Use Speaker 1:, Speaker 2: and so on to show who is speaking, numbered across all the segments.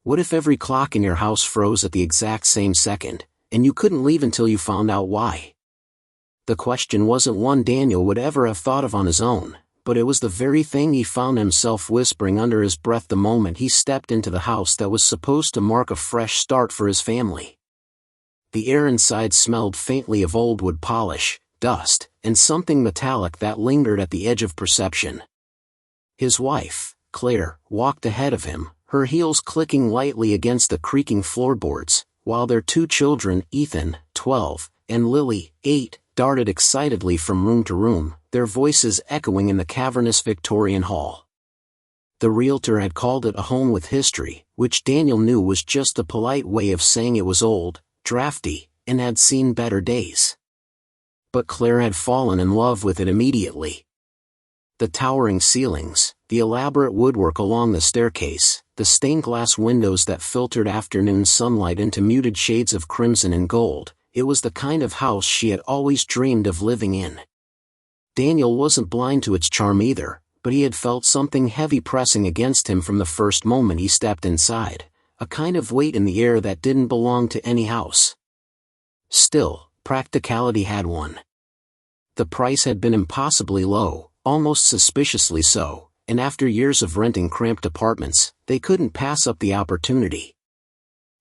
Speaker 1: What if every clock in your house froze at the exact same second, and you couldn't leave until you found out why? The question wasn't one Daniel would ever have thought of on his own, but it was the very thing he found himself whispering under his breath the moment he stepped into the house that was supposed to mark a fresh start for his family. The air inside smelled faintly of old wood polish, dust, and something metallic that lingered at the edge of perception. His wife, Claire, walked ahead of him, her heels clicking lightly against the creaking floorboards, while their two children, Ethan, 12, and Lily, 8, darted excitedly from room to room, their voices echoing in the cavernous Victorian hall. The realtor had called it a home with history, which Daniel knew was just a polite way of saying it was old, drafty, and had seen better days. But Claire had fallen in love with it immediately. The towering ceilings, the elaborate woodwork along the staircase, the stained glass windows that filtered afternoon sunlight into muted shades of crimson and gold, it was the kind of house she had always dreamed of living in. Daniel wasn't blind to its charm either, but he had felt something heavy pressing against him from the first moment he stepped inside, a kind of weight in the air that didn't belong to any house. Still, practicality had won. The price had been impossibly low, almost suspiciously so, and after years of renting cramped apartments, they couldn't pass up the opportunity.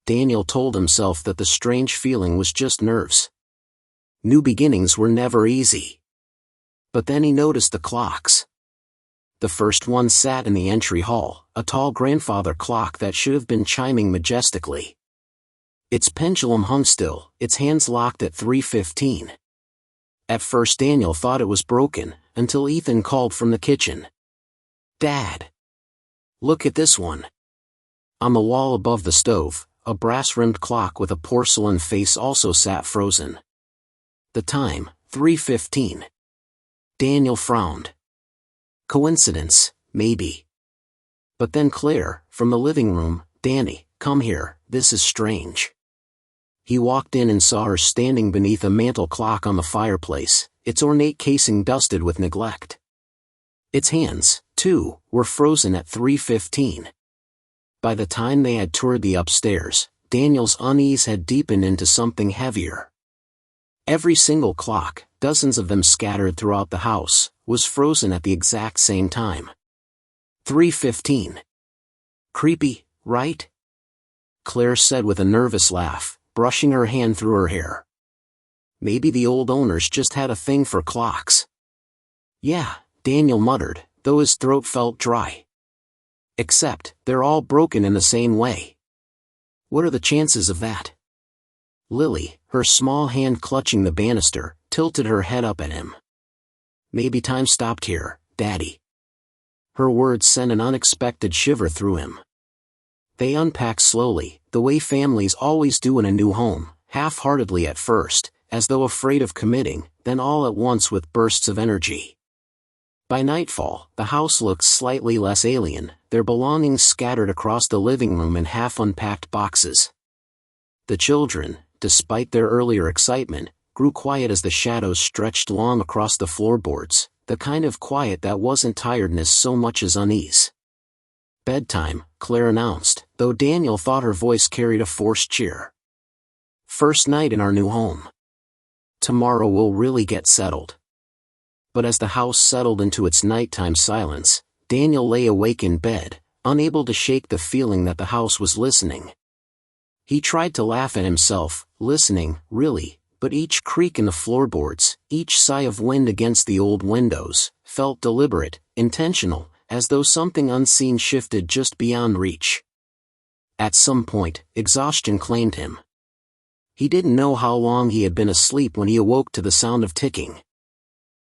Speaker 1: Daniel told himself that the strange feeling was just nerves. New beginnings were never easy. But then he noticed the clocks. The first one sat in the entry hall, a tall grandfather clock that should have been chiming majestically. Its pendulum hung still, its hands locked at 3:15. At first Daniel thought it was broken, until Ethan called from the kitchen. "Dad! Look at this one." On the wall above the stove, a brass-rimmed clock with a porcelain face also sat frozen. The time, 3:15. Daniel frowned. Coincidence, maybe. But then Claire, from the living room, "Danny, come here, this is strange." He walked in and saw her standing beneath a mantel clock on the fireplace, its ornate casing dusted with neglect. Its hands, too, were frozen at 3:15. By the time they had toured the upstairs, Daniel's unease had deepened into something heavier. Every single clock, dozens of them scattered throughout the house, was frozen at the exact same time. 3:15. Creepy, right? Claire said with a nervous laugh, brushing her hand through her hair. Maybe the old owners just had a thing for clocks. "Yeah," Daniel muttered, though his throat felt dry. "Except, they're all broken in the same way. What are the chances of that?" Lily, her small hand clutching the banister, tilted her head up at him. "Maybe time stopped here, Daddy." Her words sent an unexpected shiver through him. They unpacked slowly, the way families always do in a new home, half-heartedly at first, as though afraid of committing, then all at once with bursts of energy. By nightfall, the house looked slightly less alien, their belongings scattered across the living room in half-unpacked boxes. The children, despite their earlier excitement, grew quiet as the shadows stretched long across the floorboards, the kind of quiet that wasn't tiredness so much as unease. "Bedtime," Claire announced, though Daniel thought her voice carried a forced cheer. "First night in our new home. Tomorrow we'll really get settled." But as the house settled into its nighttime silence, Daniel lay awake in bed, unable to shake the feeling that the house was listening. He tried to laugh at himself, listening, really, but each creak in the floorboards, each sigh of wind against the old windows, felt deliberate, intentional, as though something unseen shifted just beyond reach. At some point, exhaustion claimed him. He didn't know how long he had been asleep when he awoke to the sound of ticking.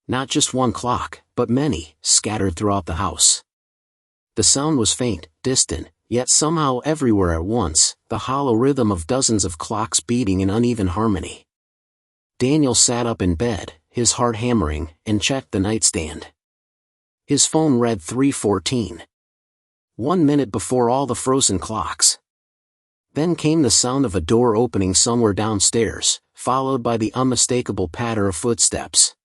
Speaker 1: Not just one clock, but many, scattered throughout the house. The sound was faint, distant, yet somehow everywhere at once, the hollow rhythm of dozens of clocks beating in uneven harmony. Daniel sat up in bed, his heart hammering, and checked the nightstand. His phone read 3:14. 1 minute before all the frozen clocks. Then came the sound of a door opening somewhere downstairs, followed by the unmistakable patter of footsteps.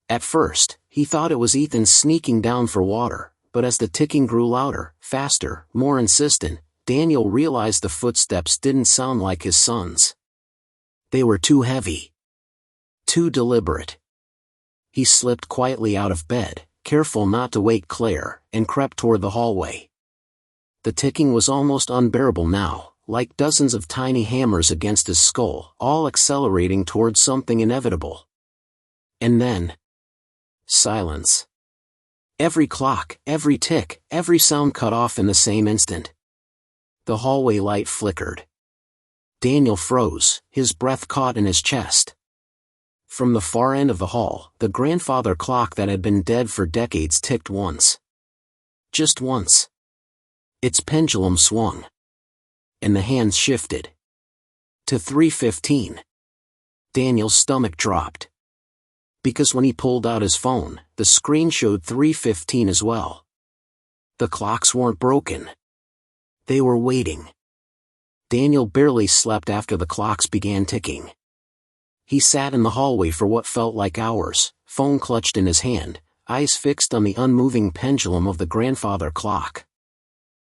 Speaker 1: At first, he thought it was Ethan sneaking down for water, but as the ticking grew louder, faster, more insistent, Daniel realized the footsteps didn't sound like his son's. They were too heavy. Too deliberate. He slipped quietly out of bed, careful not to wake Claire, and crept toward the hallway. The ticking was almost unbearable now, like dozens of tiny hammers against his skull, all accelerating towards something inevitable. And then, silence. Every clock, every tick, every sound cut off in the same instant. The hallway light flickered. Daniel froze, his breath caught in his chest. From the far end of the hall, the grandfather clock that had been dead for decades ticked once. Just once. Its pendulum swung. And the hands shifted. To 3:15. Daniel's stomach dropped. Because when he pulled out his phone, the screen showed 3:15 as well. The clocks weren't broken. They were waiting. Daniel barely slept after the clocks began ticking. He sat in the hallway for what felt like hours, phone clutched in his hand, eyes fixed on the unmoving pendulum of the grandfather clock.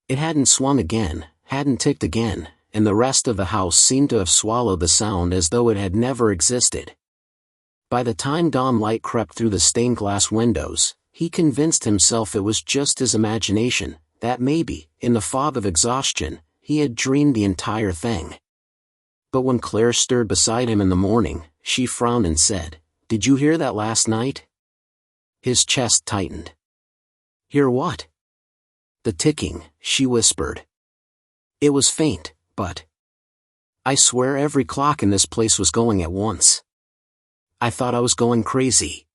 Speaker 1: It hadn't swung again, hadn't ticked again, and the rest of the house seemed to have swallowed the sound as though it had never existed. By the time dawn light crept through the stained glass windows, he convinced himself it was just his imagination, that maybe, in the fog of exhaustion, he had dreamed the entire thing. But when Claire stirred beside him in the morning, she frowned and said, "Did you hear that last night?" His chest tightened. "Hear what?" "The ticking," she whispered. "It was faint, but I swear every clock in this place was going at once. I thought I was going crazy."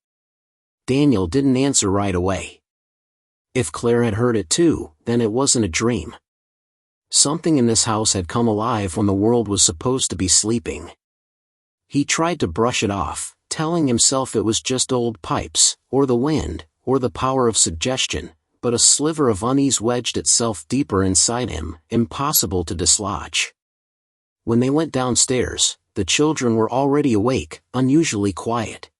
Speaker 1: Daniel didn't answer right away. If Claire had heard it too, then it wasn't a dream. Something in this house had come alive when the world was supposed to be sleeping. He tried to brush it off, telling himself it was just old pipes, or the wind, or the power of suggestion, but a sliver of unease wedged itself deeper inside him, impossible to dislodge. When they went downstairs, the children were already awake, unusually quiet.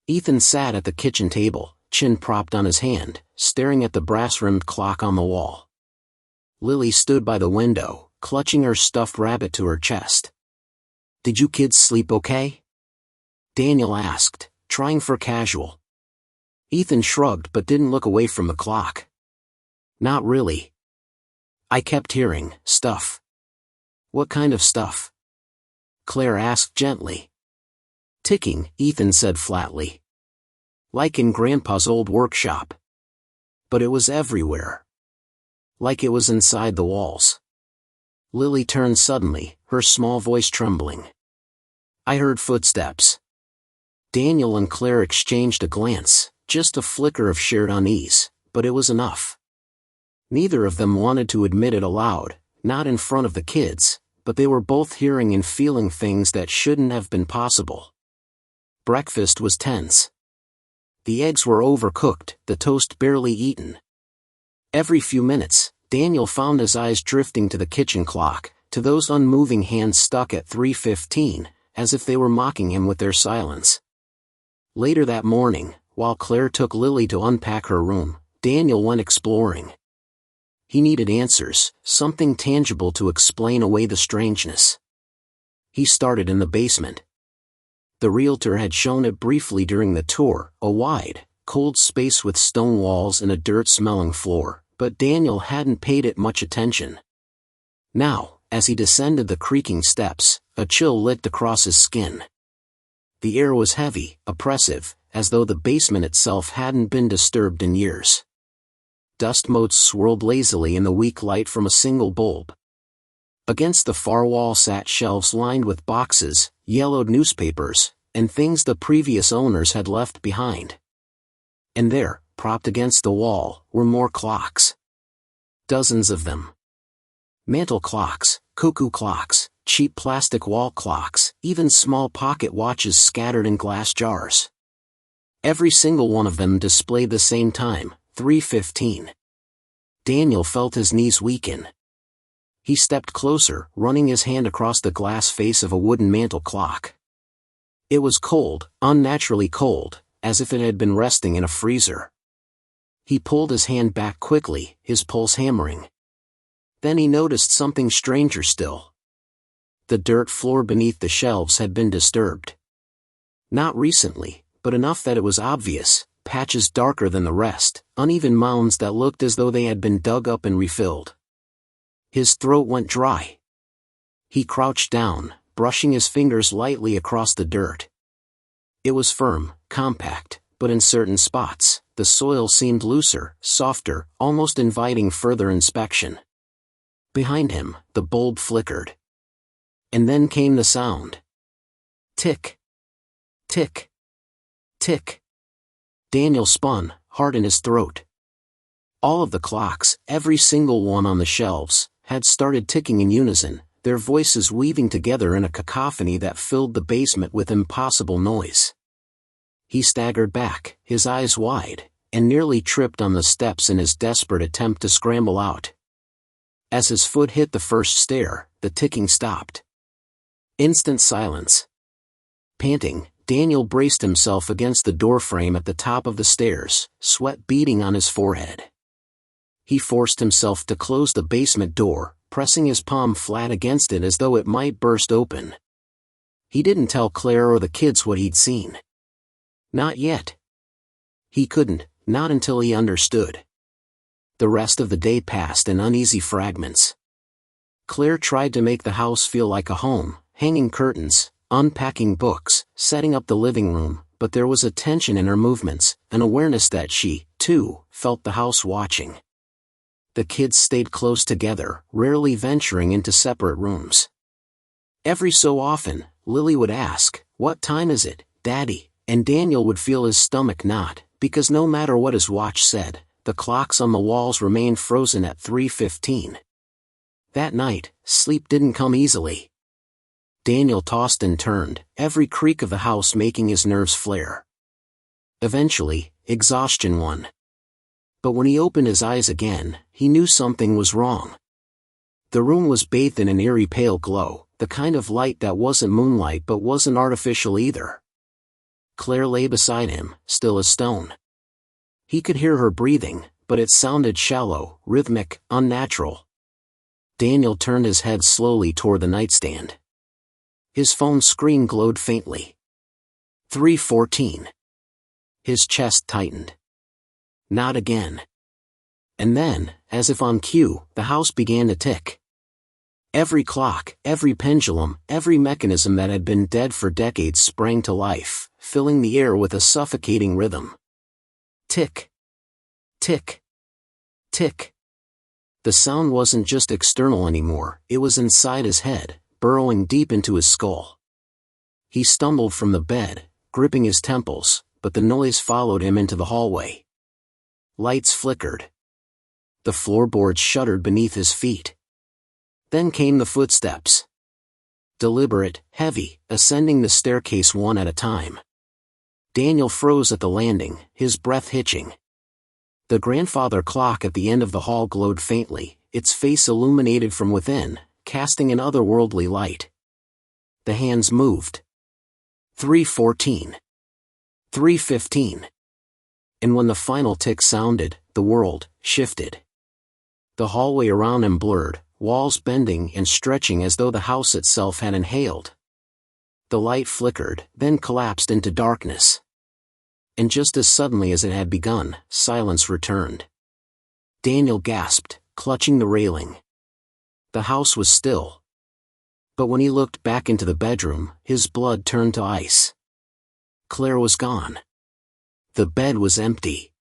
Speaker 1: Ethan sat at the kitchen table, chin propped on his hand, staring at the brass-rimmed clock on the wall. Lily stood by the window, clutching her stuffed rabbit to her chest. "Did you kids sleep okay?" Daniel asked, trying for casual. Ethan shrugged but didn't look away from the clock. "Not really. I kept hearing stuff." "What kind of stuff?" Claire asked gently. "Ticking," Ethan said flatly. "Like in Grandpa's old workshop. But it was everywhere. Like it was inside the walls." Lily turned suddenly, her small voice trembling. "I heard footsteps." Daniel and Claire exchanged a glance, just a flicker of shared unease, but it was enough. Neither of them wanted to admit it aloud, not in front of the kids, but they were both hearing and feeling things that shouldn't have been possible. Breakfast was tense. The eggs were overcooked, the toast barely eaten. Every few minutes, Daniel found his eyes drifting to the kitchen clock, to those unmoving hands stuck at 3:15, as if they were mocking him with their silence. Later that morning, while Claire took Lily to unpack her room, Daniel went exploring. He needed answers, something tangible to explain away the strangeness. He started in the basement. The realtor had shown it briefly during the tour, a wide, cold space with stone walls and a dirt-smelling floor, but Daniel hadn't paid it much attention. Now, as he descended the creaking steps, a chill lit across his skin. The air was heavy, oppressive, as though the basement itself hadn't been disturbed in years. Dust motes swirled lazily in the weak light from a single bulb. Against the far wall sat shelves lined with boxes, yellowed newspapers, and things the previous owners had left behind. And there, propped against the wall, were more clocks. Dozens of them. Mantel clocks, cuckoo clocks, cheap plastic wall clocks, even small pocket watches scattered in glass jars. Every single one of them displayed the same time, 3:15. Daniel felt his knees weaken. He stepped closer, running his hand across the glass face of a wooden mantel clock. It was cold, unnaturally cold, as if it had been resting in a freezer. He pulled his hand back quickly, his pulse hammering. Then he noticed something stranger still. The dirt floor beneath the shelves had been disturbed. Not recently, but enough that it was obvious, patches darker than the rest, uneven mounds that looked as though they had been dug up and refilled. His throat went dry. He crouched down, brushing his fingers lightly across the dirt. It was firm, compact, but in certain spots, the soil seemed looser, softer, almost inviting further inspection. Behind him, the bulb flickered. And then came the sound. Tick. Tick. Tick. Daniel spun, heart in his throat. All of the clocks, every single one on the shelves, had started ticking in unison, their voices weaving together in a cacophony that filled the basement with impossible noise. He staggered back, his eyes wide, and nearly tripped on the steps in his desperate attempt to scramble out. As his foot hit the first stair, the ticking stopped. Instant silence. Panting, Daniel braced himself against the doorframe at the top of the stairs, sweat beading on his forehead. He forced himself to close the basement door, pressing his palm flat against it as though it might burst open. He didn't tell Claire or the kids what he'd seen. Not yet. He couldn't, not until he understood. The rest of the day passed in uneasy fragments. Claire tried to make the house feel like a home, hanging curtains, unpacking books, setting up the living room, but there was a tension in her movements, an awareness that she, too, felt the house watching. The kids stayed close together, rarely venturing into separate rooms. Every so often, Lily would ask, "What time is it, Daddy?" And Daniel would feel his stomach knot, because no matter what his watch said, the clocks on the walls remained frozen at 3:15. That night, sleep didn't come easily. Daniel tossed and turned, every creak of the house making his nerves flare. Eventually, exhaustion won. But when he opened his eyes again, he knew something was wrong. The room was bathed in an eerie pale glow, the kind of light that wasn't moonlight but wasn't artificial either. Claire lay beside him, still as stone. He could hear her breathing, but it sounded shallow, rhythmic, unnatural. Daniel turned his head slowly toward the nightstand. His phone screen glowed faintly. 3:14. His chest tightened. Not again. And then, as if on cue, the house began to tick. Every clock, every pendulum, every mechanism that had been dead for decades sprang to life, filling the air with a suffocating rhythm. Tick. Tick. Tick. The sound wasn't just external anymore, it was inside his head, burrowing deep into his skull. He stumbled from the bed, gripping his temples, but the noise followed him into the hallway. Lights flickered. The floorboards shuddered beneath his feet. Then came the footsteps. Deliberate, heavy, ascending the staircase one at a time. Daniel froze at the landing, his breath hitching. The grandfather clock at the end of the hall glowed faintly, its face illuminated from within, casting an otherworldly light. The hands moved. 3:14. 3:15. And when the final tick sounded, the world shifted. The hallway around him blurred, walls bending and stretching as though the house itself had inhaled. The light flickered, then collapsed into darkness. And just as suddenly as it had begun, silence returned. Daniel gasped, clutching the railing. The house was still. But when he looked back into the bedroom, his blood turned to ice. Claire was gone. The bed was empty.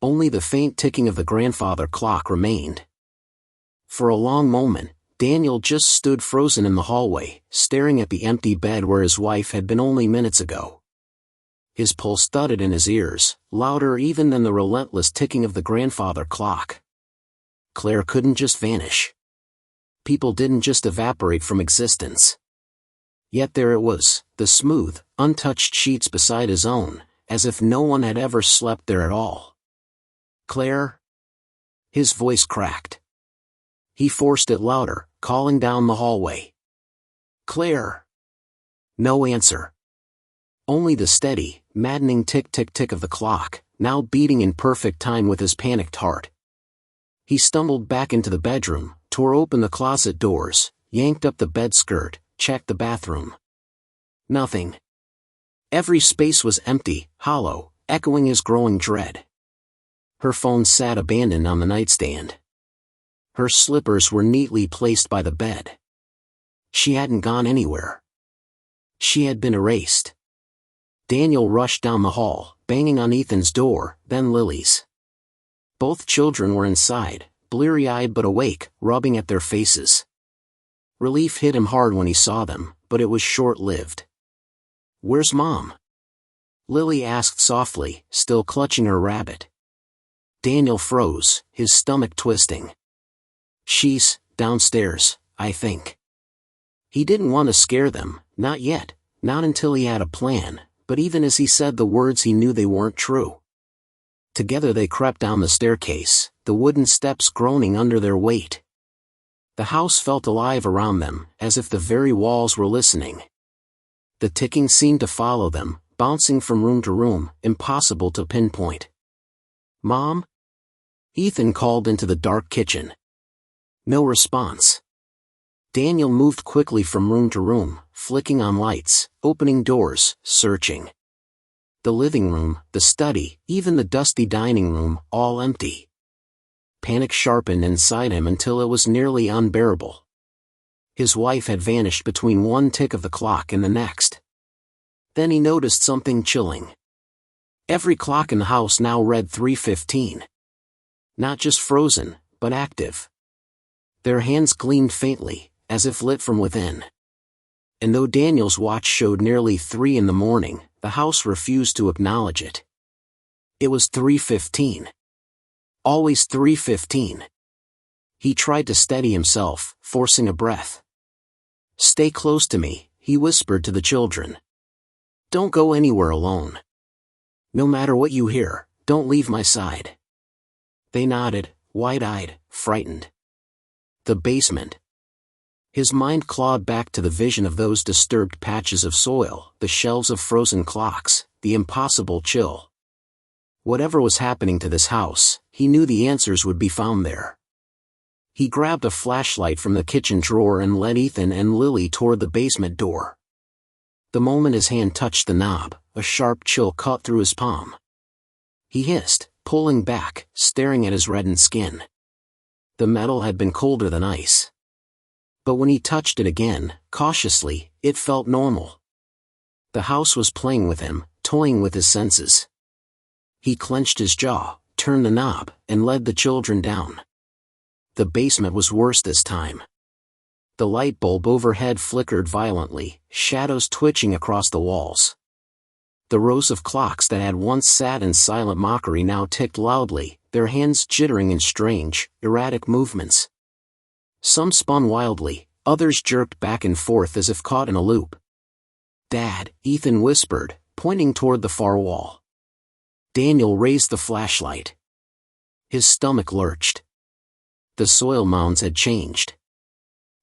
Speaker 1: Only the faint ticking of the grandfather clock remained. For a long moment, Daniel just stood frozen in the hallway, staring at the empty bed where his wife had been only minutes ago. His pulse thudded in his ears, louder even than the relentless ticking of the grandfather clock. Claire couldn't just vanish. People didn't just evaporate from existence. Yet there it was, the smooth, untouched sheets beside his own, as if no one had ever slept there at all. "Claire?" His voice cracked. He forced it louder, calling down the hallway. "Claire!" No answer. Only the steady, maddening tick-tick-tick of the clock, now beating in perfect time with his panicked heart. He stumbled back into the bedroom, tore open the closet doors, yanked up the bed skirt, checked the bathroom. Nothing. Every space was empty, hollow, echoing his growing dread. Her phone sat abandoned on the nightstand. Her slippers were neatly placed by the bed. She hadn't gone anywhere. She had been erased. Daniel rushed down the hall, banging on Ethan's door, then Lily's. Both children were inside, bleary-eyed but awake, rubbing at their faces. Relief hit him hard when he saw them, but it was short-lived. "Where's Mom?" Lily asked softly, still clutching her rabbit. Daniel froze, his stomach twisting. "She's downstairs, I think." He didn't want to scare them, not yet, not until he had a plan, but even as he said the words he knew they weren't true. Together they crept down the staircase, the wooden steps groaning under their weight. The house felt alive around them, as if the very walls were listening. The ticking seemed to follow them, bouncing from room to room, impossible to pinpoint. "Mom?" Ethan called into the dark kitchen. No response. Daniel moved quickly from room to room, flicking on lights, opening doors, searching. The living room, the study, even the dusty dining room, all empty. Panic sharpened inside him until it was nearly unbearable. His wife had vanished between one tick of the clock and the next. Then he noticed something chilling. Every clock in the house now read 3:15. Not just frozen, but active. Their hands gleamed faintly, as if lit from within. And though Daniel's watch showed nearly 3 in the morning, the house refused to acknowledge it. It was 3:15. Always 3:15. He tried to steady himself, forcing a breath. "Stay close to me," he whispered to the children. "Don't go anywhere alone. No matter what you hear, don't leave my side." They nodded, wide-eyed, frightened. The basement. His mind clawed back to the vision of those disturbed patches of soil, the shelves of frozen clocks, the impossible chill. Whatever was happening to this house, he knew the answers would be found there. He grabbed a flashlight from the kitchen drawer and led Ethan and Lily toward the basement door. The moment his hand touched the knob, a sharp chill cut through his palm. He hissed, pulling back, staring at his reddened skin. The metal had been colder than ice. But when he touched it again, cautiously, it felt normal. The house was playing with him, toying with his senses. He clenched his jaw, turned the knob, and led the children down. The basement was worse this time. The light bulb overhead flickered violently, shadows twitching across the walls. The rows of clocks that had once sat in silent mockery now ticked loudly, their hands jittering in strange, erratic movements. Some spun wildly, others jerked back and forth as if caught in a loop. "Dad," Ethan whispered, pointing toward the far wall. Daniel raised the flashlight. His stomach lurched. The soil mounds had changed.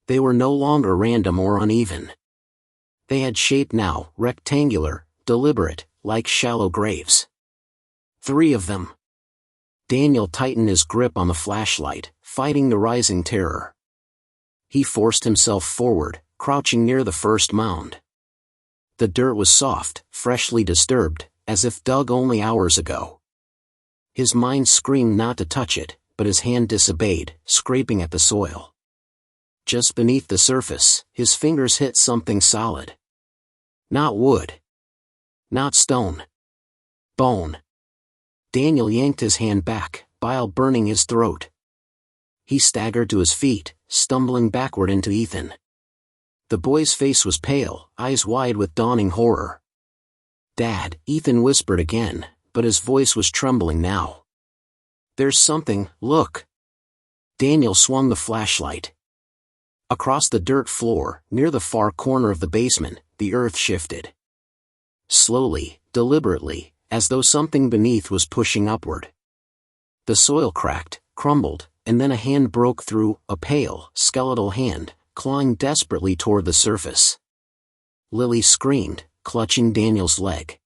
Speaker 1: They were no longer random or uneven. They had shape now, rectangular, deliberate, like shallow graves. 3 of them. Daniel tightened his grip on the flashlight, fighting the rising terror. He forced himself forward, crouching near the first mound. The dirt was soft, freshly disturbed, as if dug only hours ago. His mind screamed not to touch it, but his hand disobeyed, scraping at the soil. Just beneath the surface, his fingers hit something solid. Not wood. Not stone. Bone. Daniel yanked his hand back, bile burning his throat. He staggered to his feet, stumbling backward into Ethan. The boy's face was pale, eyes wide with dawning horror. "Dad," Ethan whispered again, but his voice was trembling now. "There's something, look." Daniel swung the flashlight. Across the dirt floor, near the far corner of the basement, the earth shifted. Slowly, deliberately, as though something beneath was pushing upward. The soil cracked, crumbled, and then a hand broke through, a pale, skeletal hand, clawing desperately toward the surface. Lily screamed, clutching Daniel's leg.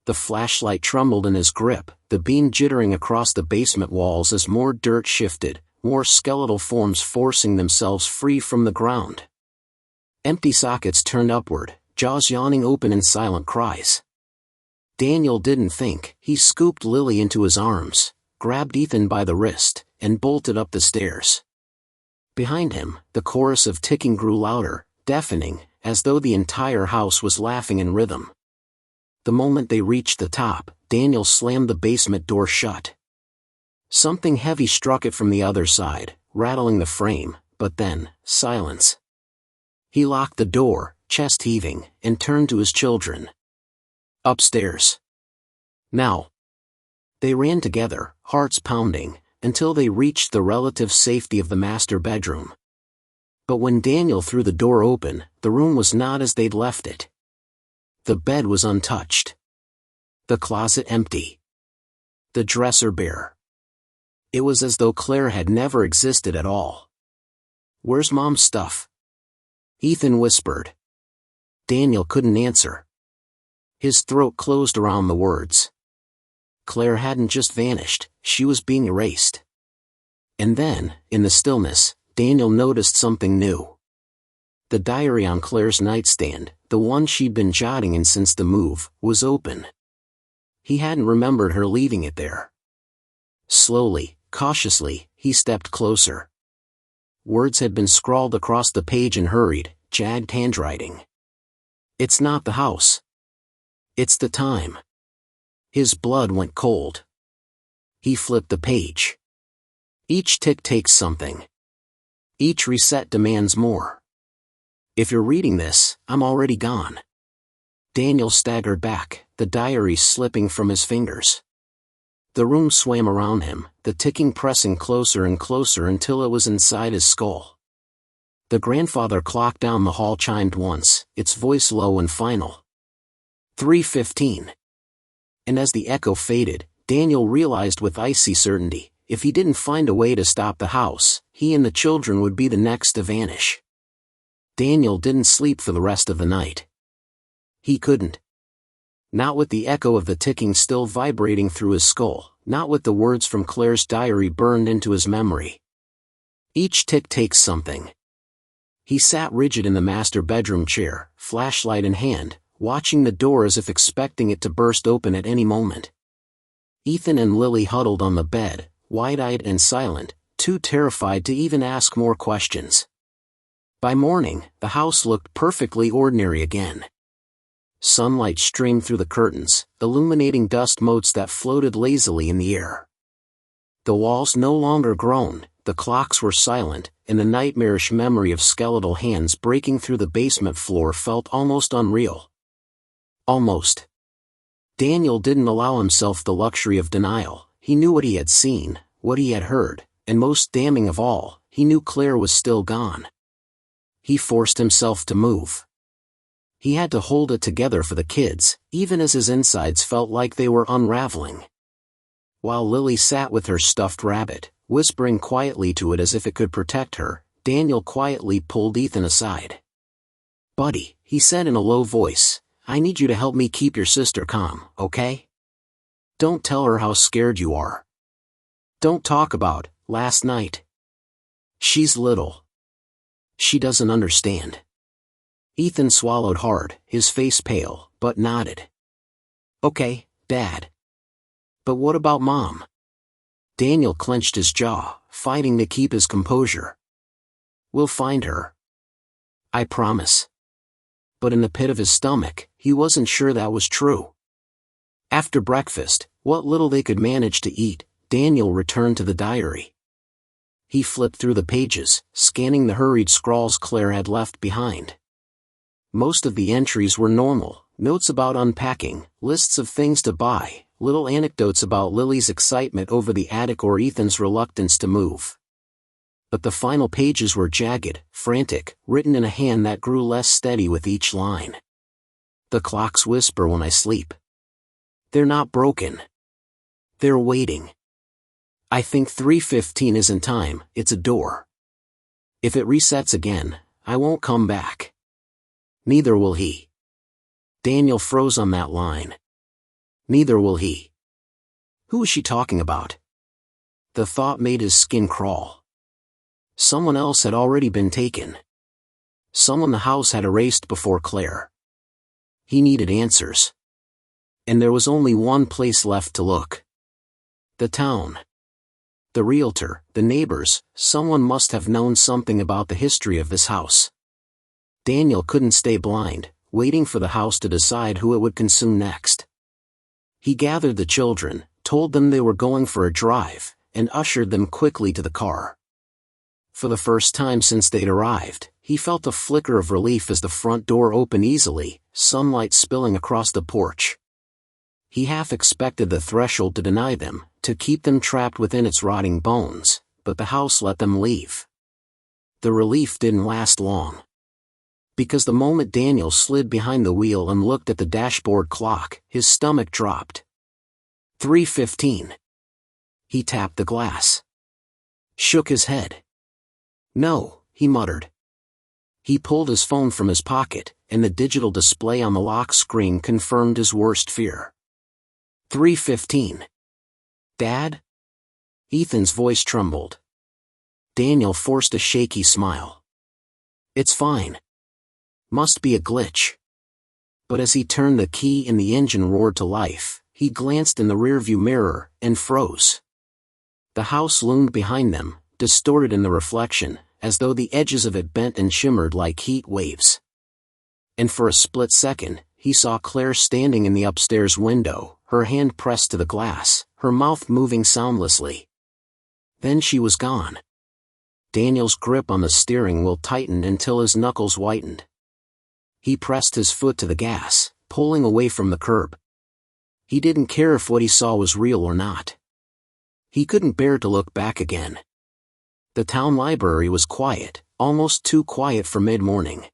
Speaker 1: The flashlight trembled in his grip, the beam jittering across the basement walls as more dirt shifted, more skeletal forms forcing themselves free from the ground. Empty sockets turned upward, jaws yawning open in silent cries. Daniel didn't think. He scooped Lily into his arms, grabbed Ethan by the wrist, and bolted up the stairs. Behind him, the chorus of ticking grew louder, deafening, as though the entire house was laughing in rhythm. The moment they reached the top, Daniel slammed the basement door shut. Something heavy struck it from the other side, rattling the frame, but then, silence. He locked the door, chest heaving, and turned to his children. Upstairs. Now. They ran together, hearts pounding, until they reached the relative safety of the master bedroom. But when Daniel threw the door open, the room was not as they'd left it. The bed was untouched. The closet empty. The dresser bare. It was as though Claire had never existed at all. "Where's Mom's stuff?" Ethan whispered. Daniel couldn't answer. His throat closed around the words. Claire hadn't just vanished, she was being erased. And then, in the stillness, Daniel noticed something new. The diary on Claire's nightstand, the one she'd been jotting in since the move, was open. He hadn't remembered her leaving it there. Slowly, cautiously, he stepped closer. Words had been scrawled across the page in hurried, jagged handwriting. "It's not the house. It's the time." His blood went cold. He flipped the page. Each tick takes something. Each reset demands more. "If you're reading this, I'm already gone." Daniel staggered back, the diary slipping from his fingers. The room swam around him, the ticking pressing closer and closer until it was inside his skull. The grandfather clock down the hall chimed once, its voice low and final. 3:15. And as the echo faded, Daniel realized with icy certainty, if he didn't find a way to stop the house, he and the children would be the next to vanish. Daniel didn't sleep for the rest of the night. He couldn't. Not with the echo of the ticking still vibrating through his skull, not with the words from Claire's diary burned into his memory. Each tick takes something. He sat rigid in the master bedroom chair, flashlight in hand, watching the door as if expecting it to burst open at any moment. Ethan and Lily huddled on the bed, wide-eyed and silent, too terrified to even ask more questions. By morning, the house looked perfectly ordinary again. Sunlight streamed through the curtains, illuminating dust motes that floated lazily in the air. The walls no longer groaned, the clocks were silent, and the nightmarish memory of skeletal hands breaking through the basement floor felt almost unreal. Almost. Daniel didn't allow himself the luxury of denial. He knew what he had seen, what he had heard, and most damning of all, he knew Claire was still gone. He forced himself to move. He had to hold it together for the kids, even as his insides felt like they were unraveling. While Lily sat with her stuffed rabbit, whispering quietly to it as if it could protect her, Daniel quietly pulled Ethan aside. "Buddy," he said in a low voice, "I need you to help me keep your sister calm, okay? Don't tell her how scared you are. Don't talk about last night. She's little. She doesn't understand." Ethan swallowed hard, his face pale, but nodded. "Okay, Dad. But what about Mom?" Daniel clenched his jaw, fighting to keep his composure. "We'll find her. I promise." But in the pit of his stomach, he wasn't sure that was true. After breakfast, what little they could manage to eat, Daniel returned to the diary. He flipped through the pages, scanning the hurried scrawls Claire had left behind. Most of the entries were normal, notes about unpacking, lists of things to buy, little anecdotes about Lily's excitement over the attic or Ethan's reluctance to move. But the final pages were jagged, frantic, written in a hand that grew less steady with each line. "The clocks whisper when I sleep. They're not broken. They're waiting. I think 3:15 isn't time, it's a door. If it resets again, I won't come back. Neither will he." Daniel froze on that line. Neither will he. Who is she talking about? The thought made his skin crawl. Someone else had already been taken. Someone the house had erased before Claire. He needed answers. And there was only one place left to look. The town. The realtor, the neighbors, someone must have known something about the history of this house. Daniel couldn't stay blind, waiting for the house to decide who it would consume next. He gathered the children, told them they were going for a drive, and ushered them quickly to the car. For the first time since they'd arrived, he felt a flicker of relief as the front door opened easily, sunlight spilling across the porch. He half expected the threshold to deny them, to keep them trapped within its rotting bones, but the house let them leave. The relief didn't last long. Because the moment Daniel slid behind the wheel and looked at the dashboard clock, his stomach dropped. 3:15. He tapped the glass. Shook his head. No, he muttered. He pulled his phone from his pocket, and the digital display on the lock screen confirmed his worst fear. 3:15. Dad? Ethan's voice trembled. Daniel forced a shaky smile. It's fine. Must be a glitch. But as he turned the key and the engine roared to life, he glanced in the rearview mirror and froze. The house loomed behind them, distorted in the reflection, as though the edges of it bent and shimmered like heat waves. And for a split second, he saw Claire standing in the upstairs window, her hand pressed to the glass, her mouth moving soundlessly. Then she was gone. Daniel's grip on the steering wheel tightened until his knuckles whitened. He pressed his foot to the gas, pulling away from the curb. He didn't care if what he saw was real or not. He couldn't bear to look back again. The town library was quiet, almost too quiet for mid-morning.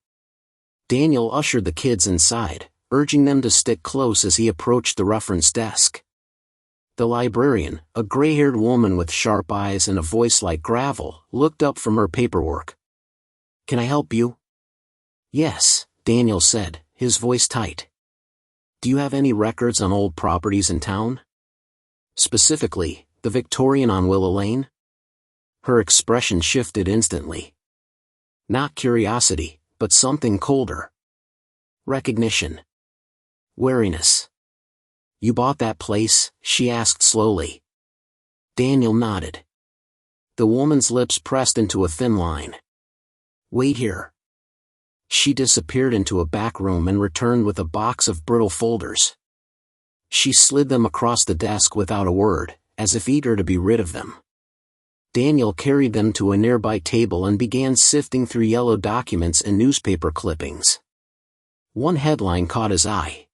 Speaker 1: Daniel ushered the kids inside, urging them to stick close as he approached the reference desk. The librarian, a gray-haired woman with sharp eyes and a voice like gravel, looked up from her paperwork. Can I help you? Yes, Daniel said, his voice tight. Do you have any records on old properties in town? Specifically, the Victorian on Willow Lane? Her expression shifted instantly. Not curiosity, but something colder. Recognition. Wariness. You bought that place? She asked slowly. Daniel nodded. The woman's lips pressed into a thin line. Wait here. She disappeared into a back room and returned with a box of brittle folders. She slid them across the desk without a word, as if eager to be rid of them. Daniel carried them to a nearby table and began sifting through yellow documents and newspaper clippings. One headline caught his eye.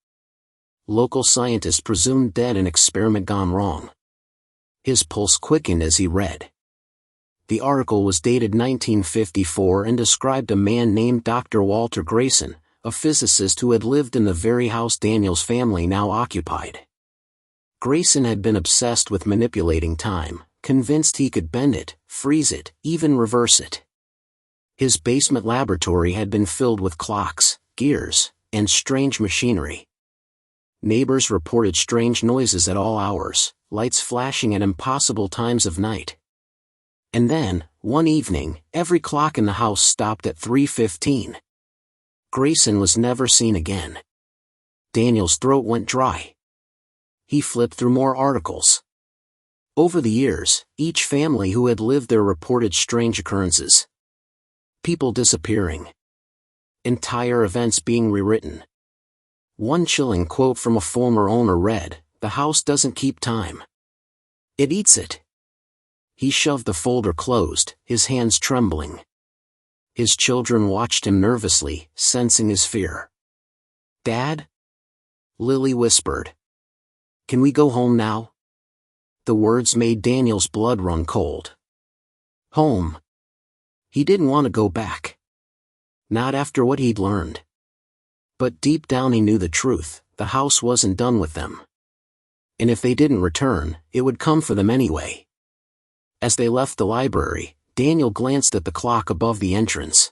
Speaker 1: Local scientists presumed dead in experiment gone wrong. His pulse quickened as he read. The article was dated 1954 and described a man named Dr. Walter Grayson, a physicist who had lived in the very house Daniel's family now occupied. Grayson had been obsessed with manipulating time, convinced he could bend it, freeze it, even reverse it. His basement laboratory had been filled with clocks, gears, and strange machinery. Neighbors reported strange noises at all hours, lights flashing at impossible times of night. And then, one evening, every clock in the house stopped at 3:15. Grayson was never seen again. Daniel's throat went dry. He flipped through more articles. Over the years, each family who had lived there reported strange occurrences. People disappearing. Entire events being rewritten. One chilling quote from a former owner read, "The house doesn't keep time. It eats it." He shoved the folder closed, his hands trembling. His children watched him nervously, sensing his fear. "Dad?" Lily whispered. "Can we go home now?" The words made Daniel's blood run cold. Home. He didn't want to go back. Not after what he'd learned. But deep down he knew the truth, the house wasn't done with them. And if they didn't return, it would come for them anyway. As they left the library, Daniel glanced at the clock above the entrance.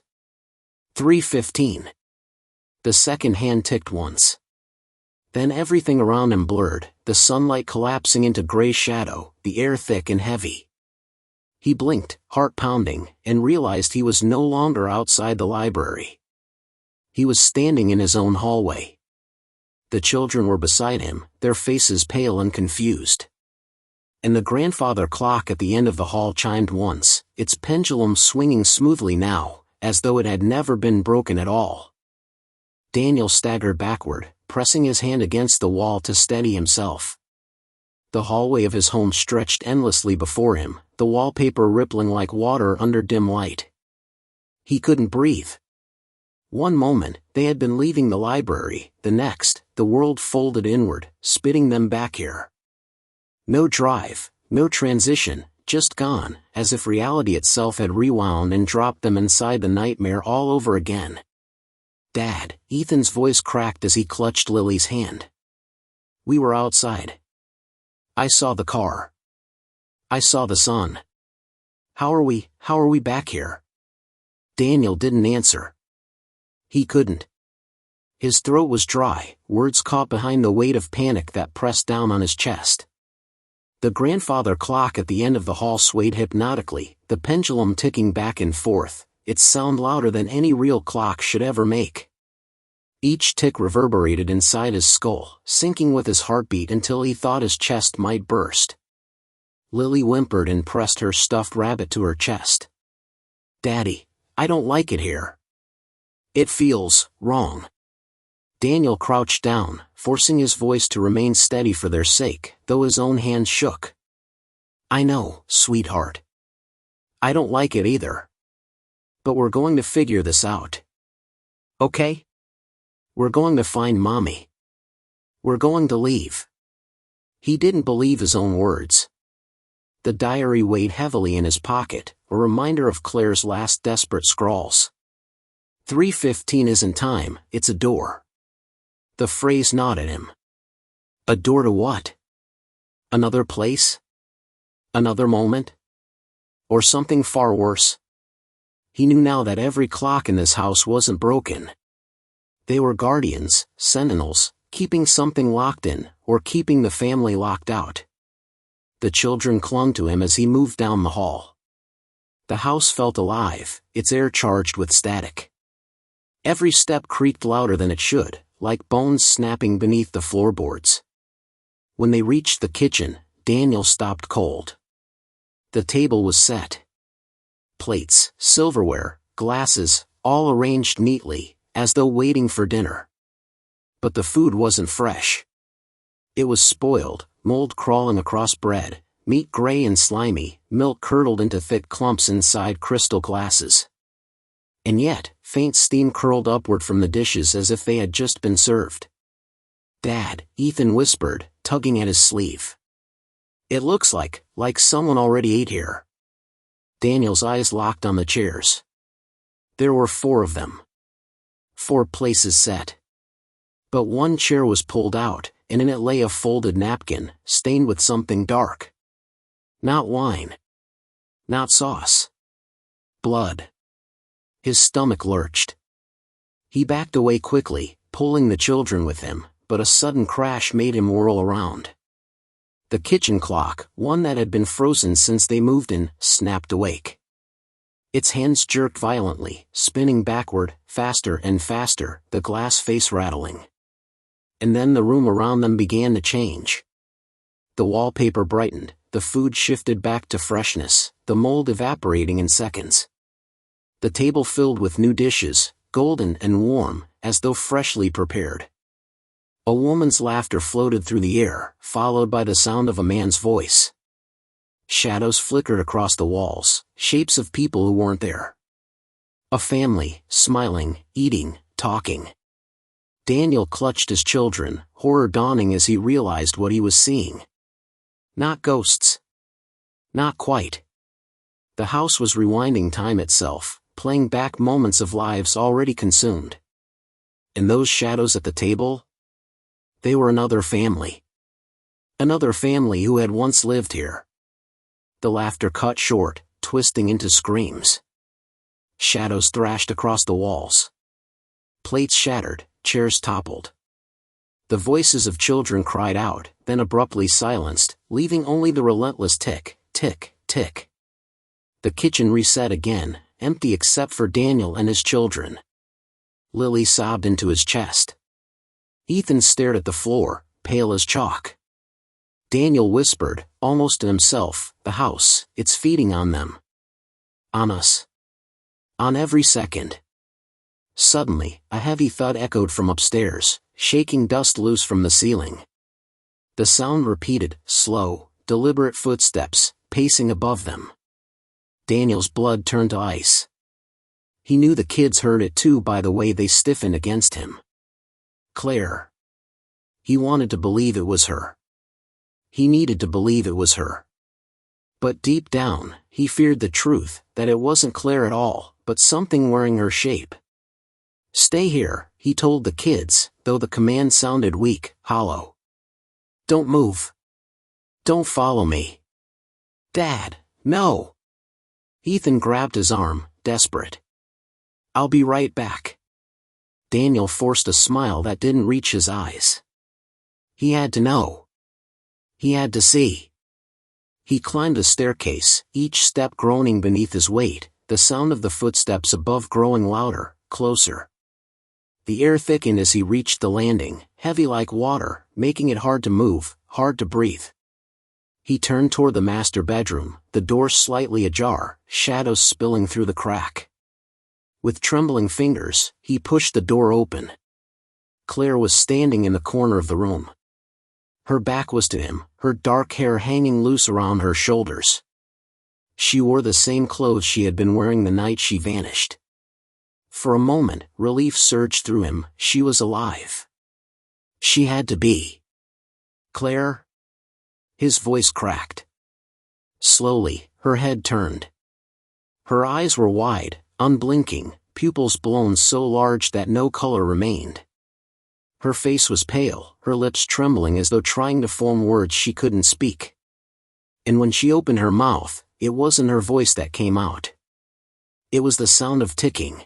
Speaker 1: 3:15. The second hand ticked once. Then everything around him blurred, the the sunlight collapsing into gray shadow, the air thick and heavy. He blinked, heart pounding, and realized he was no longer outside the library. He was standing in his own hallway. The children were beside him, their faces pale and confused. And the grandfather clock at the end of the hall chimed once, its pendulum swinging smoothly now, as though it had never been broken at all. Daniel staggered backward, pressing his hand against the wall to steady himself. The hallway of his home stretched endlessly before him, the wallpaper rippling like water under dim light. He couldn't breathe. One moment, they had been leaving the library, the next, the world folded inward, spitting them back here. No drive, no transition, just gone, as if reality itself had rewound and dropped them inside the nightmare all over again. "Dad," Ethan's voice cracked as he clutched Lily's hand. "We were outside. I saw the car. I saw the sun. How are we back here?" Daniel didn't answer. He couldn't. His throat was dry, words caught behind the weight of panic that pressed down on his chest. The grandfather clock at the end of the hall swayed hypnotically, the pendulum ticking back and forth, its sound louder than any real clock should ever make. Each tick reverberated inside his skull, syncing with his heartbeat until he thought his chest might burst. Lily whimpered and pressed her stuffed rabbit to her chest. "Daddy, I don't like it here. It feels wrong." Daniel crouched down, forcing his voice to remain steady for their sake, though his own hands shook. "I know, sweetheart. I don't like it either. But we're going to figure this out. Okay? We're going to find Mommy. We're going to leave." He didn't believe his own words. The diary weighed heavily in his pocket, a reminder of Claire's last desperate scrawls. 3:15 isn't time, it's a door. The phrase gnawed at him. A door to what? Another place? Another moment? Or something far worse? He knew now that every clock in this house wasn't broken. They were guardians, sentinels, keeping something locked in, or keeping the family locked out. The children clung to him as he moved down the hall. The house felt alive, its air charged with static. Every step creaked louder than it should, like bones snapping beneath the floorboards. When they reached the kitchen, Daniel stopped cold. The table was set. Plates, silverware, glasses, all arranged neatly, as though waiting for dinner. But the food wasn't fresh. It was spoiled, mold crawling across bread, meat gray and slimy, milk curdled into thick clumps inside crystal glasses. And yet, faint steam curled upward from the dishes as if they had just been served. "Dad," Ethan whispered, tugging at his sleeve. "It looks like someone already ate here." Daniel's eyes locked on the chairs. There were 4 of them. 4 places set. But one chair was pulled out, and in it lay a folded napkin, stained with something dark. Not wine. Not sauce. Blood. His stomach lurched. He backed away quickly, pulling the children with him, but a sudden crash made him whirl around. The kitchen clock, one that had been frozen since they moved in, snapped awake. Its hands jerked violently, spinning backward, faster and faster, the glass face rattling. And then the room around them began to change. The wallpaper brightened, the food shifted back to freshness, the mold evaporating in seconds. The table filled with new dishes, golden and warm, as though freshly prepared. A woman's laughter floated through the air, followed by the sound of a man's voice. Shadows flickered across the walls, shapes of people who weren't there. A family, smiling, eating, talking. Daniel clutched his children, horror dawning as he realized what he was seeing. Not ghosts. Not quite. The house was rewinding time itself, playing back moments of lives already consumed. And those shadows at the table? They were another family. Another family who had once lived here. The laughter cut short, twisting into screams. Shadows thrashed across the walls. Plates shattered, chairs toppled. The voices of children cried out, then abruptly silenced, leaving only the relentless tick, tick, tick. The kitchen reset again, empty except for Daniel and his children. Lily sobbed into his chest. Ethan stared at the floor, pale as chalk. Daniel whispered, almost to himself, "The house, it's feeding on them. On us. On every second." Suddenly, a heavy thud echoed from upstairs, shaking dust loose from the ceiling. The sound repeated, slow, deliberate footsteps, pacing above them. Daniel's blood turned to ice. He knew the kids heard it too by the way they stiffened against him. Claire. He wanted to believe it was her. He needed to believe it was her. But deep down, he feared the truth, that it wasn't Claire at all, but something wearing her shape. "Stay here," he told the kids, though the command sounded weak, hollow. "Don't move. Don't follow me. Dad, no." Ethan grabbed his arm, desperate. "I'll be right back." Daniel forced a smile that didn't reach his eyes. He had to know. He had to see. He climbed the staircase, each step groaning beneath his weight, the sound of the footsteps above growing louder, closer. The air thickened as he reached the landing, heavy like water, making it hard to move, hard to breathe. He turned toward the master bedroom, the door slightly ajar, shadows spilling through the crack. With trembling fingers, he pushed the door open. Claire was standing in the corner of the room. Her back was to him, her dark hair hanging loose around her shoulders. She wore the same clothes she had been wearing the night she vanished. For a moment, relief surged through him. She was alive. She had to be. "Claire?" His voice cracked. Slowly, her head turned. Her eyes were wide, unblinking, pupils blown so large that no color remained. Her face was pale, her lips trembling as though trying to form words she couldn't speak. And when she opened her mouth, it wasn't her voice that came out. It was the sound of ticking.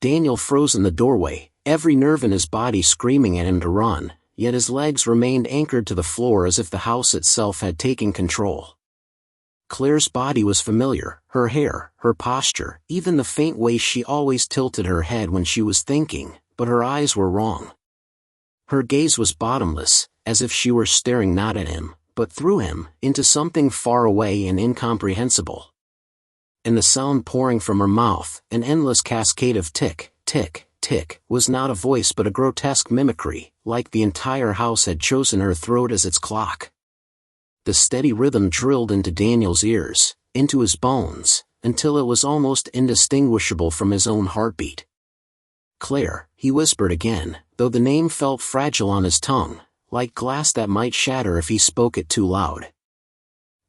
Speaker 1: Daniel froze in the doorway, every nerve in his body screaming at him to run, yet his legs remained anchored to the floor as if the house itself had taken control. Claire's body was familiar, her hair, her posture, even the faint way she always tilted her head when she was thinking, but her eyes were wrong. Her gaze was bottomless, as if she were staring not at him, but through him, into something far away and incomprehensible. And the sound pouring from her mouth, an endless cascade of tick, tick, tick, was not a voice but a grotesque mimicry, like the entire house had chosen her throat as its clock. The steady rhythm drilled into Daniel's ears, into his bones, until it was almost indistinguishable from his own heartbeat. "Claire," he whispered again, though the name felt fragile on his tongue, like glass that might shatter if he spoke it too loud.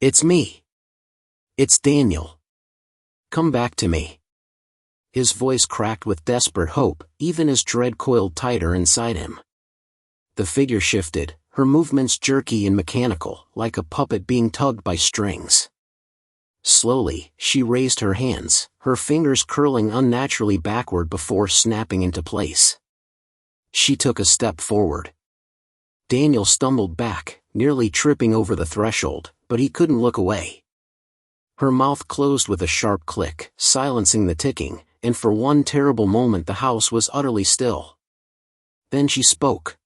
Speaker 1: "It's me. It's Daniel. Come back to me." His voice cracked with desperate hope, even as dread coiled tighter inside him. The figure shifted, her movements jerky and mechanical, like a puppet being tugged by strings. Slowly, she raised her hands, her fingers curling unnaturally backward before snapping into place. She took a step forward. Daniel stumbled back, nearly tripping over the threshold, but he couldn't look away. Her mouth closed with a sharp click, silencing the ticking, and for one terrible moment the house was utterly still. Then she spoke.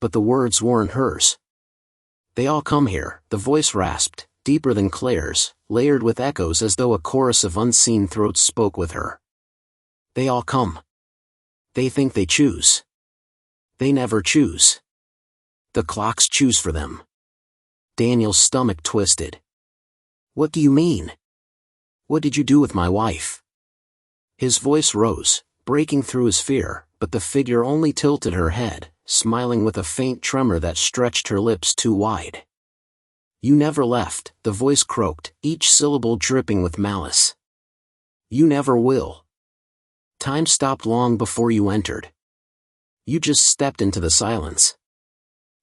Speaker 1: But the words weren't hers. "They all come here," the voice rasped, deeper than Claire's, layered with echoes as though a chorus of unseen throats spoke with her. "They all come. They think they choose. They never choose. The clocks choose for them." Daniel's stomach twisted. "What do you mean? What did you do with my wife?" His voice rose, breaking through his fear, but the figure only tilted her head, smiling with a faint tremor that stretched her lips too wide. "You never left," the voice croaked, each syllable dripping with malice. "You never will. Time stopped long before you entered. You just stepped into the silence."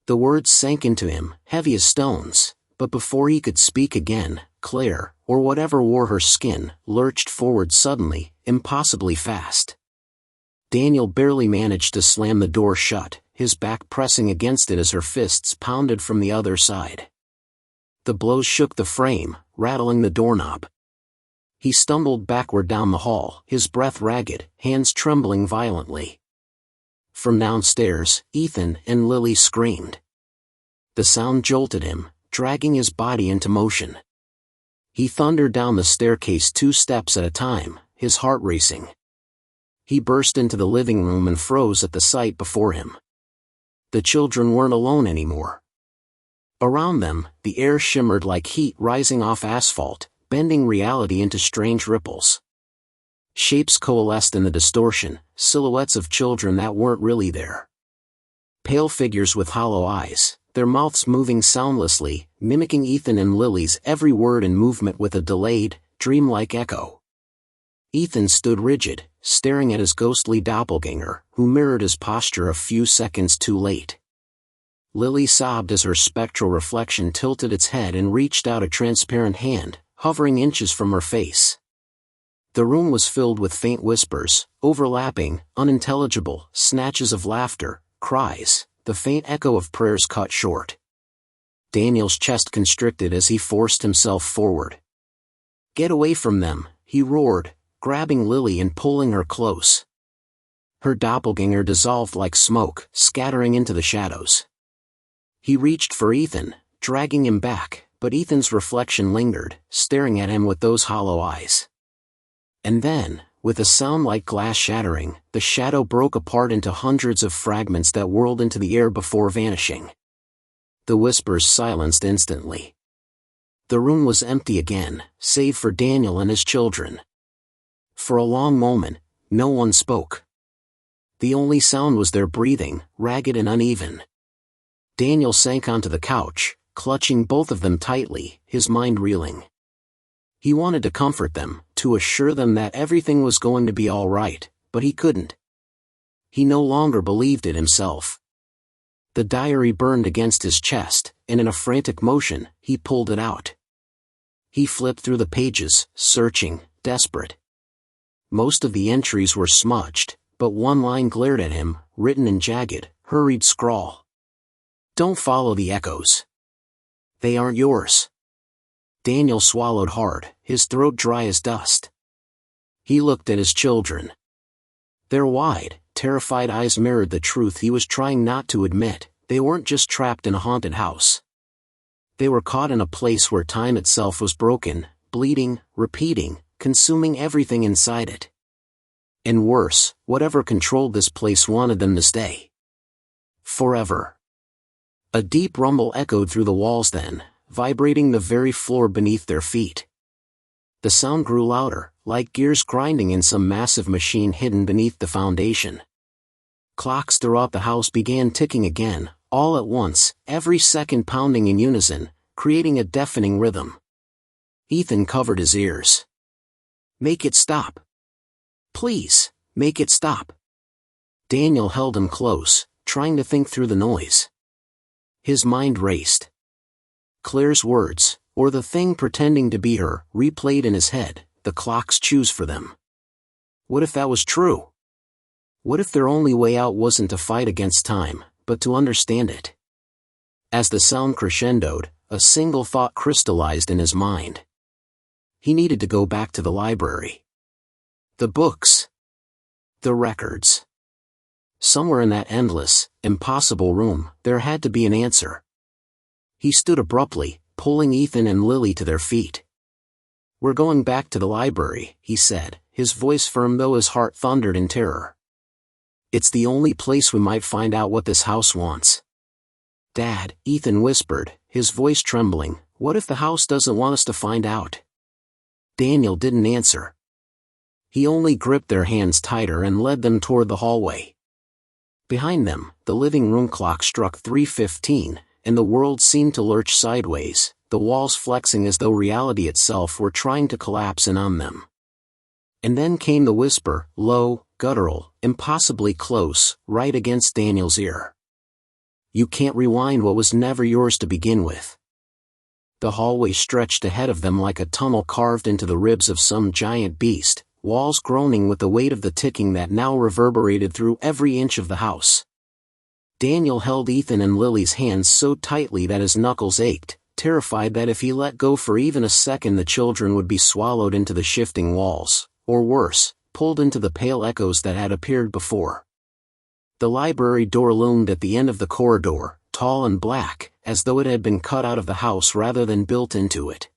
Speaker 1: The words sank into him, heavy as stones, but before he could speak again, Claire, or whatever wore her skin, lurched forward suddenly, impossibly fast. Daniel barely managed to slam the door shut, his back pressing against it as her fists pounded from the other side. The blows shook the frame, rattling the doorknob. He stumbled backward down the hall, his breath ragged, hands trembling violently. From downstairs, Ethan and Lily screamed. The sound jolted him, dragging his body into motion. He thundered down the staircase 2 steps at a time, his heart racing. He burst into the living room and froze at the sight before him. The children weren't alone anymore. Around them, the air shimmered like heat rising off asphalt, bending reality into strange ripples. Shapes coalesced in the distortion, silhouettes of children that weren't really there. Pale figures with hollow eyes, their mouths moving soundlessly, mimicking Ethan and Lily's every word and movement with a delayed, dreamlike echo. Ethan stood rigid, staring at his ghostly doppelganger, who mirrored his posture a few seconds too late. Lily sobbed as her spectral reflection tilted its head and reached out a transparent hand, hovering inches from her face. The room was filled with faint whispers, overlapping, unintelligible, snatches of laughter, cries, the faint echo of prayers cut short. Daniel's chest constricted as he forced himself forward. "Get away from them," he roared, grabbing Lily and pulling her close. Her doppelganger dissolved like smoke, scattering into the shadows. He reached for Ethan, dragging him back, but Ethan's reflection lingered, staring at him with those hollow eyes. And then, with a sound like glass shattering, the shadow broke apart into hundreds of fragments that whirled into the air before vanishing. The whispers silenced instantly. The room was empty again, save for Daniel and his children. For a long moment, no one spoke. The only sound was their breathing, ragged and uneven. Daniel sank onto the couch, clutching both of them tightly, his mind reeling. He wanted to comfort them, to assure them that everything was going to be all right, but he couldn't. He no longer believed it himself. The diary burned against his chest, and in a frantic motion, he pulled it out. He flipped through the pages, searching, desperate. Most of the entries were smudged, but one line glared at him, written in jagged, hurried scrawl. "Don't follow the echoes. They aren't yours." Daniel swallowed hard, his throat dry as dust. He looked at his children. Their wide, terrified eyes mirrored the truth he was trying not to admit. They weren't just trapped in a haunted house. They were caught in a place where time itself was broken, bleeding, repeating, consuming everything inside it. And worse, whatever controlled this place wanted them to stay. Forever. A deep rumble echoed through the walls then, vibrating the very floor beneath their feet. The sound grew louder, like gears grinding in some massive machine hidden beneath the foundation. Clocks throughout the house began ticking again, all at once, every second pounding in unison, creating a deafening rhythm. Ethan covered his ears. "Make it stop. Please, make it stop." Daniel held him close, trying to think through the noise. His mind raced. Claire's words, or the thing pretending to be her, replayed in his head, the clocks choose for them. What if that was true? What if their only way out wasn't to fight against time, but to understand it? As the sound crescendoed, a single thought crystallized in his mind. He needed to go back to the library. The books. The records. Somewhere in that endless, impossible room, there had to be an answer. He stood abruptly, pulling Ethan and Lily to their feet. "We're going back to the library," he said, his voice firm though his heart thundered in terror. "It's the only place we might find out what this house wants." "Dad," Ethan whispered, his voice trembling, "what if the house doesn't want us to find out?" Daniel didn't answer. He only gripped their hands tighter and led them toward the hallway. Behind them, the living room clock struck 3:15, and the world seemed to lurch sideways, the walls flexing as though reality itself were trying to collapse in on them. And then came the whisper, low, guttural, impossibly close, right against Daniel's ear. "You can't rewind what was never yours to begin with." The hallway stretched ahead of them like a tunnel carved into the ribs of some giant beast, walls groaning with the weight of the ticking that now reverberated through every inch of the house. Daniel held Ethan and Lily's hands so tightly that his knuckles ached, terrified that if he let go for even a second the children would be swallowed into the shifting walls, or worse, pulled into the pale echoes that had appeared before. The library door loomed at the end of the corridor, tall and black, as though it had been cut out of the house rather than built into it.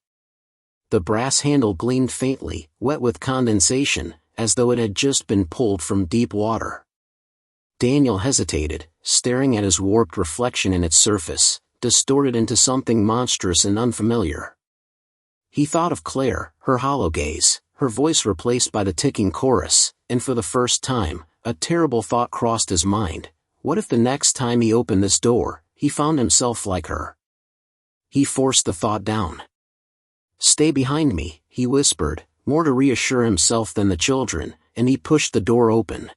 Speaker 1: The brass handle gleamed faintly, wet with condensation, as though it had just been pulled from deep water. Daniel hesitated, staring at his warped reflection in its surface, distorted into something monstrous and unfamiliar. He thought of Claire, her hollow gaze, her voice replaced by the ticking chorus, and for the first time, a terrible thought crossed his mind. What if the next time he opened this door, he found himself like her? He forced the thought down. "Stay behind me," he whispered, more to reassure himself than the children, and he pushed the door open.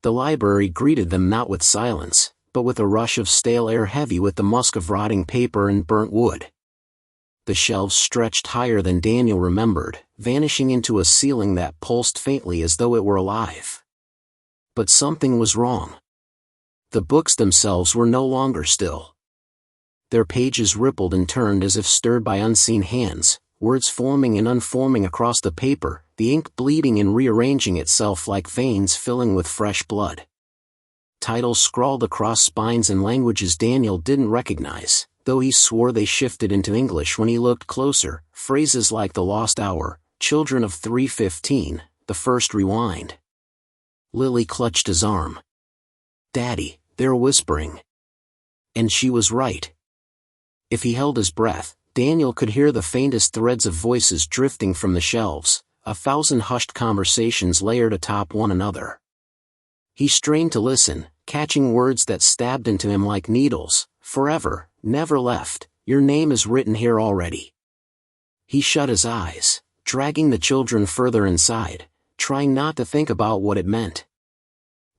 Speaker 1: The library greeted them not with silence, but with a rush of stale air heavy with the musk of rotting paper and burnt wood. The shelves stretched higher than Daniel remembered, vanishing into a ceiling that pulsed faintly as though it were alive. But something was wrong. The books themselves were no longer still. Their pages rippled and turned as if stirred by unseen hands, words forming and unforming across the paper, the ink bleeding and rearranging itself like veins filling with fresh blood. Titles scrawled across spines in languages Daniel didn't recognize, though he swore they shifted into English when he looked closer, phrases like the lost hour, children of 315, the first rewind. Lily clutched his arm. "Daddy, they're whispering." And she was right. If he held his breath, Daniel could hear the faintest threads of voices drifting from the shelves, a thousand hushed conversations layered atop one another. He strained to listen, catching words that stabbed into him like needles. "Forever, never left, your name is written here already." He shut his eyes, dragging the children further inside, trying not to think about what it meant.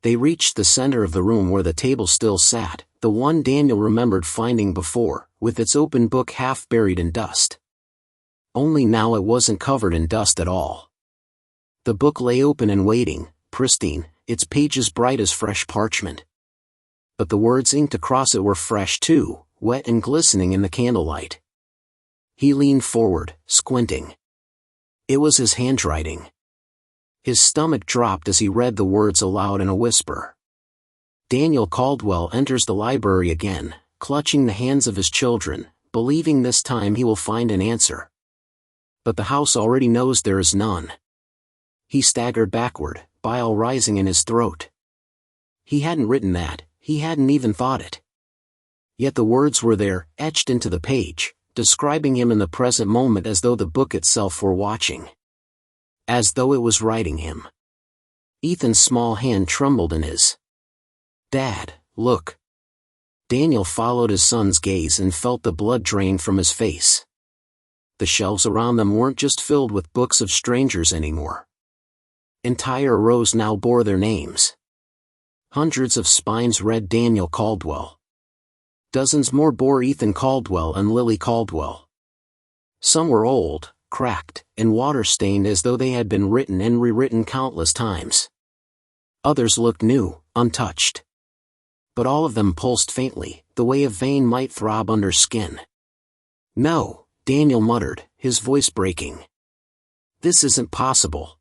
Speaker 1: They reached the center of the room where the table still sat, the one Daniel remembered finding before, with its open book half buried in dust. Only now it wasn't covered in dust at all. The book lay open and waiting, pristine, its pages bright as fresh parchment. But the words inked across it were fresh too, wet and glistening in the candlelight. He leaned forward, squinting. It was his handwriting. His stomach dropped as he read the words aloud in a whisper. Daniel Caldwell enters the library again, clutching the hands of his children, believing this time he will find an answer. But the house already knows there is none. He staggered backward, bile rising in his throat. He hadn't written that, he hadn't even thought it. Yet the words were there, etched into the page, describing him in the present moment as though the book itself were watching. As though it was writing him. Ethan's small hand trembled in his. "Dad, look." Daniel followed his son's gaze and felt the blood drain from his face. The shelves around them weren't just filled with books of strangers anymore. Entire rows now bore their names. Hundreds of spines read Daniel Caldwell. Dozens more bore Ethan Caldwell and Lily Caldwell. Some were old, cracked, and water-stained as though they had been written and rewritten countless times. Others looked new, untouched. But all of them pulsed faintly, the way a vein might throb under skin. "No," Daniel muttered, his voice breaking. "This isn't possible."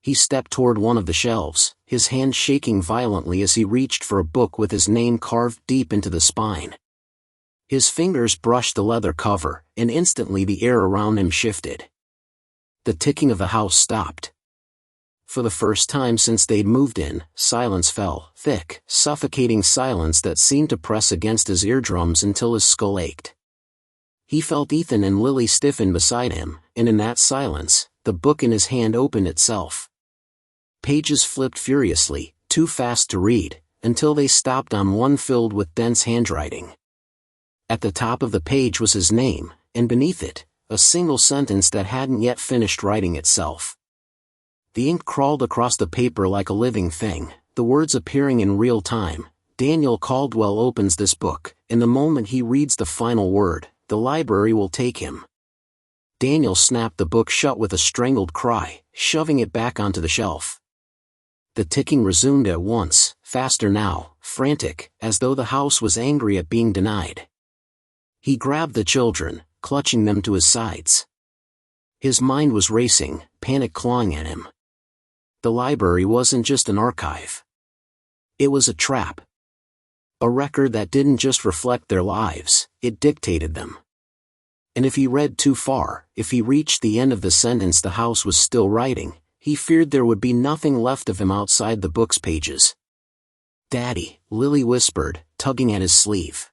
Speaker 1: He stepped toward one of the shelves, his hand shaking violently as he reached for a book with his name carved deep into the spine. His fingers brushed the leather cover, and instantly the air around him shifted. The ticking of the house stopped. For the first time since they'd moved in, silence fell, thick, suffocating silence that seemed to press against his eardrums until his skull ached. He felt Ethan and Lily stiffen beside him, and in that silence, the book in his hand opened itself. Pages flipped furiously, too fast to read, until they stopped on one filled with dense handwriting. At the top of the page was his name, and beneath it, a single sentence that hadn't yet finished writing itself. The ink crawled across the paper like a living thing, the words appearing in real time. Daniel Caldwell opens this book, and the moment he reads the final word, the library will take him. Daniel snapped the book shut with a strangled cry, shoving it back onto the shelf. The ticking resumed at once, faster now, frantic, as though the house was angry at being denied. He grabbed the children, clutching them to his sides. His mind was racing, panic clawing at him. The library wasn't just an archive. It was a trap. A record that didn't just reflect their lives, it dictated them. And if he read too far, if he reached the end of the sentence the house was still writing, he feared there would be nothing left of him outside the book's pages. "Daddy," Lily whispered, tugging at his sleeve.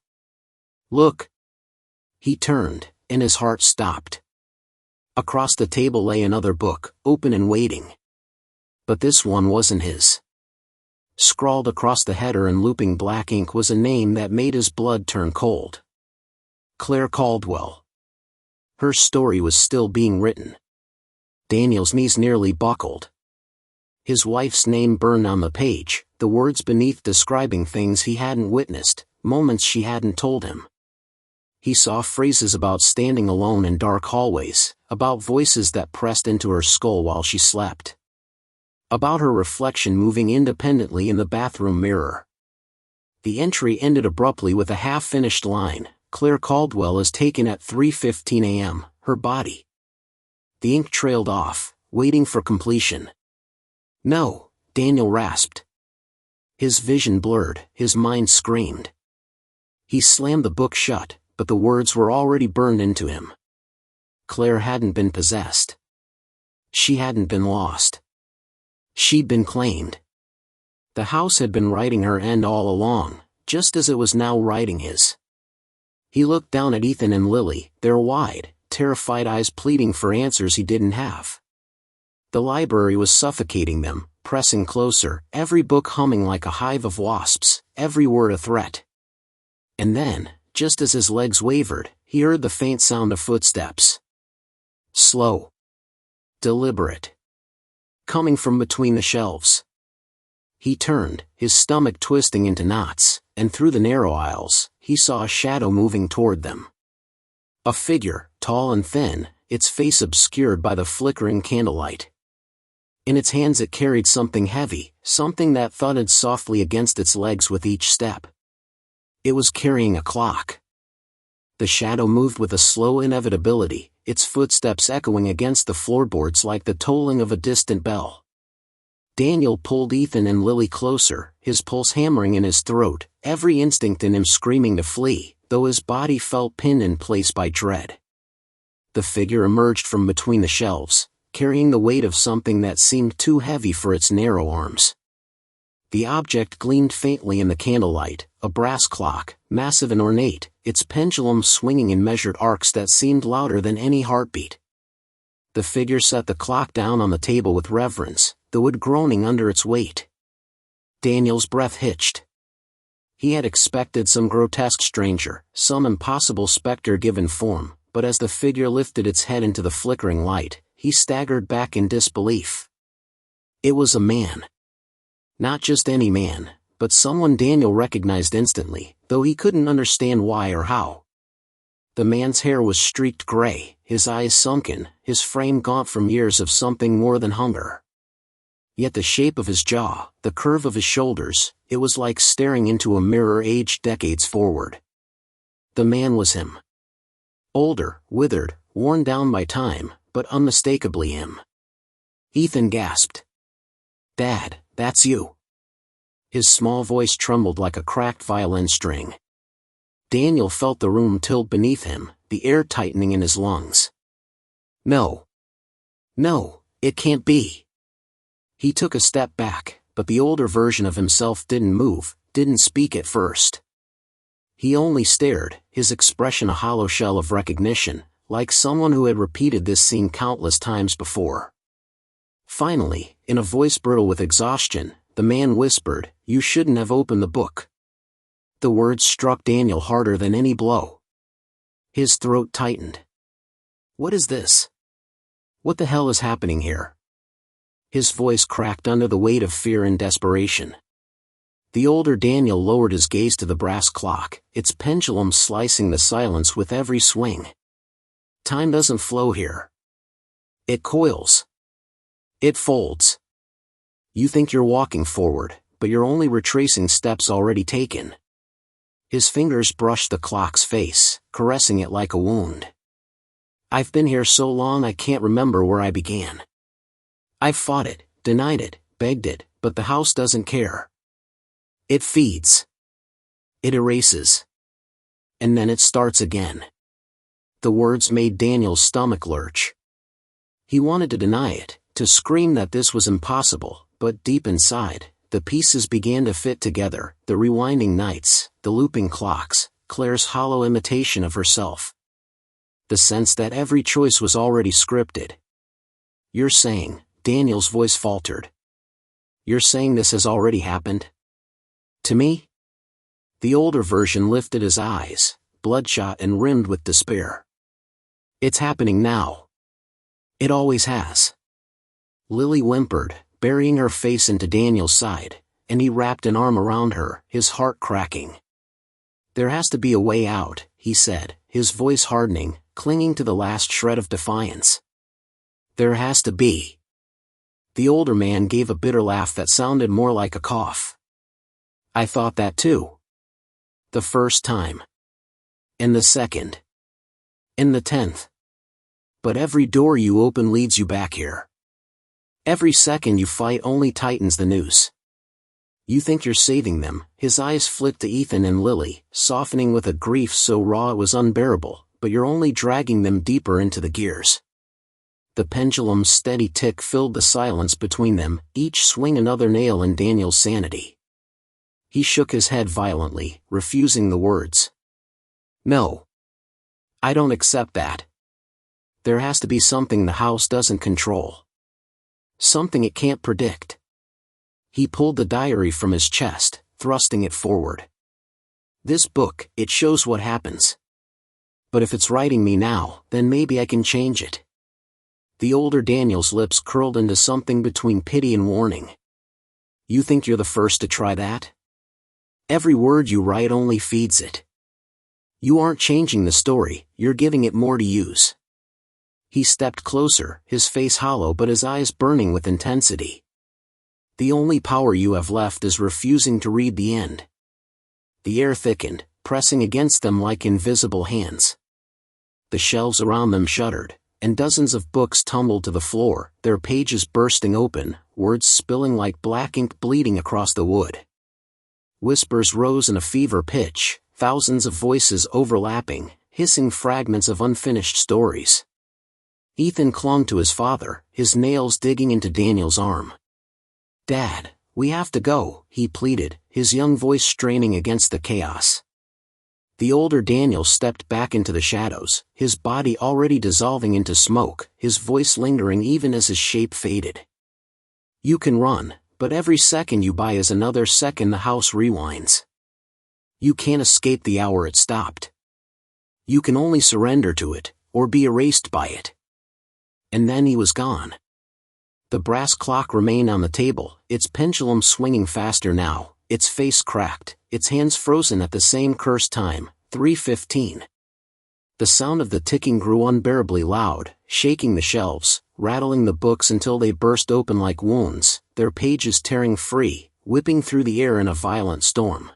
Speaker 1: "Look." He turned, and his heart stopped. Across the table lay another book, open and waiting. But this one wasn't his. Scrawled across the header in looping black ink was a name that made his blood turn cold. Claire Caldwell. Her story was still being written. Daniel's knees nearly buckled. His wife's name burned on the page, the words beneath describing things he hadn't witnessed, moments she hadn't told him. He saw phrases about standing alone in dark hallways, about voices that pressed into her skull while she slept. About her reflection moving independently in the bathroom mirror. The entry ended abruptly with a half-finished line, "Claire Caldwell is taken at 3:15 a.m., her body." The ink trailed off, waiting for completion. "No," Daniel rasped. His vision blurred, his mind screamed. He slammed the book shut, but the words were already burned into him. Claire hadn't been possessed. She hadn't been lost. She'd been claimed. The house had been writing her end all along, just as it was now writing his. He looked down at Ethan and Lily, their wide, terrified eyes pleading for answers he didn't have. The library was suffocating them, pressing closer, every book humming like a hive of wasps, every word a threat. And then, just as his legs wavered, he heard the faint sound of footsteps. Slow. Deliberate. Coming from between the shelves. He turned, his stomach twisting into knots, and through the narrow aisles, he saw a shadow moving toward them. A figure, tall and thin, its face obscured by the flickering candlelight. In its hands it carried something heavy, something that thudded softly against its legs with each step. It was carrying a clock. The shadow moved with a slow inevitability, its footsteps echoing against the floorboards like the tolling of a distant bell. Daniel pulled Ethan and Lily closer, his pulse hammering in his throat, every instinct in him screaming to flee, though his body felt pinned in place by dread. The figure emerged from between the shelves, carrying the weight of something that seemed too heavy for its narrow arms. The object gleamed faintly in the candlelight, a brass clock, massive and ornate, its pendulum swinging in measured arcs that seemed louder than any heartbeat. The figure set the clock down on the table with reverence, the wood groaning under its weight. Daniel's breath hitched. He had expected some grotesque stranger, some impossible specter given form, but as the figure lifted its head into the flickering light, he staggered back in disbelief. It was a man. Not just any man, but someone Daniel recognized instantly, though he couldn't understand why or how. The man's hair was streaked gray, his eyes sunken, his frame gaunt from years of something more than hunger. Yet the shape of his jaw, the curve of his shoulders, it was like staring into a mirror aged decades forward. The man was him. Older, withered, worn down by time, but unmistakably him. Ethan gasped. "Dad, that's you." His small voice trembled like a cracked violin string. Daniel felt the room tilt beneath him, the air tightening in his lungs. No. No, it can't be. He took a step back, but the older version of himself didn't move, didn't speak at first. He only stared, his expression a hollow shell of recognition, like someone who had repeated this scene countless times before. Finally, in a voice brittle with exhaustion, the man whispered, "You shouldn't have opened the book." The words struck Daniel harder than any blow. His throat tightened. What is this? What the hell is happening here? His voice cracked under the weight of fear and desperation. The older Daniel lowered his gaze to the brass clock, its pendulum slicing the silence with every swing. Time doesn't flow here. It coils. It folds. You think you're walking forward, but you're only retracing steps already taken. His fingers brushed the clock's face, caressing it like a wound. I've been here so long I can't remember where I began. I've fought it, denied it, begged it, but the house doesn't care. It feeds. It erases. And then it starts again. The words made Daniel's stomach lurch. He wanted to deny it, to scream that this was impossible, but deep inside, the pieces began to fit together, the rewinding nights, the looping clocks, Claire's hollow imitation of herself. The sense that every choice was already scripted. You're saying, Daniel's voice faltered. You're saying this has already happened? To me? The older version lifted his eyes, bloodshot and rimmed with despair. It's happening now. It always has. Lily whimpered, burying her face into Daniel's side, and he wrapped an arm around her, his heart cracking. There has to be a way out, he said, his voice hardening, clinging to the last shred of defiance. There has to be. The older man gave a bitter laugh that sounded more like a cough. I thought that too. The first time. And the second. And the 10th. But every door you open leads you back here. Every second you fight only tightens the noose. You think you're saving them. His eyes flicked to Ethan and Lily, softening with a grief so raw it was unbearable, but you're only dragging them deeper into the gears. The pendulum's steady tick filled the silence between them, each swing another nail in Daniel's sanity. He shook his head violently, refusing the words. No. I don't accept that. There has to be something the house doesn't control. Something it can't predict. He pulled the diary from his chest, thrusting it forward. This book, it shows what happens. But if it's writing me now, then maybe I can change it. The older Daniel's lips curled into something between pity and warning. You think you're the first to try that? Every word you write only feeds it. You aren't changing the story, you're giving it more to use. He stepped closer, his face hollow but his eyes burning with intensity. The only power you have left is refusing to read the end. The air thickened, pressing against them like invisible hands. The shelves around them shuddered, and dozens of books tumbled to the floor, their pages bursting open, words spilling like black ink bleeding across the wood. Whispers rose in a fever pitch, thousands of voices overlapping, hissing fragments of unfinished stories. Ethan clung to his father, his nails digging into Daniel's arm. Dad, we have to go, he pleaded, his young voice straining against the chaos. The older Daniel stepped back into the shadows, his body already dissolving into smoke, his voice lingering even as his shape faded. You can run, but every second you buy is another second the house rewinds. You can't escape the hour it stopped. You can only surrender to it, or be erased by it. And then he was gone. The brass clock remained on the table, its pendulum swinging faster now, its face cracked, its hands frozen at the same cursed time, 3:15. The sound of the ticking grew unbearably loud, shaking the shelves, rattling the books until they burst open like wounds, their pages tearing free, whipping through the air in a violent storm.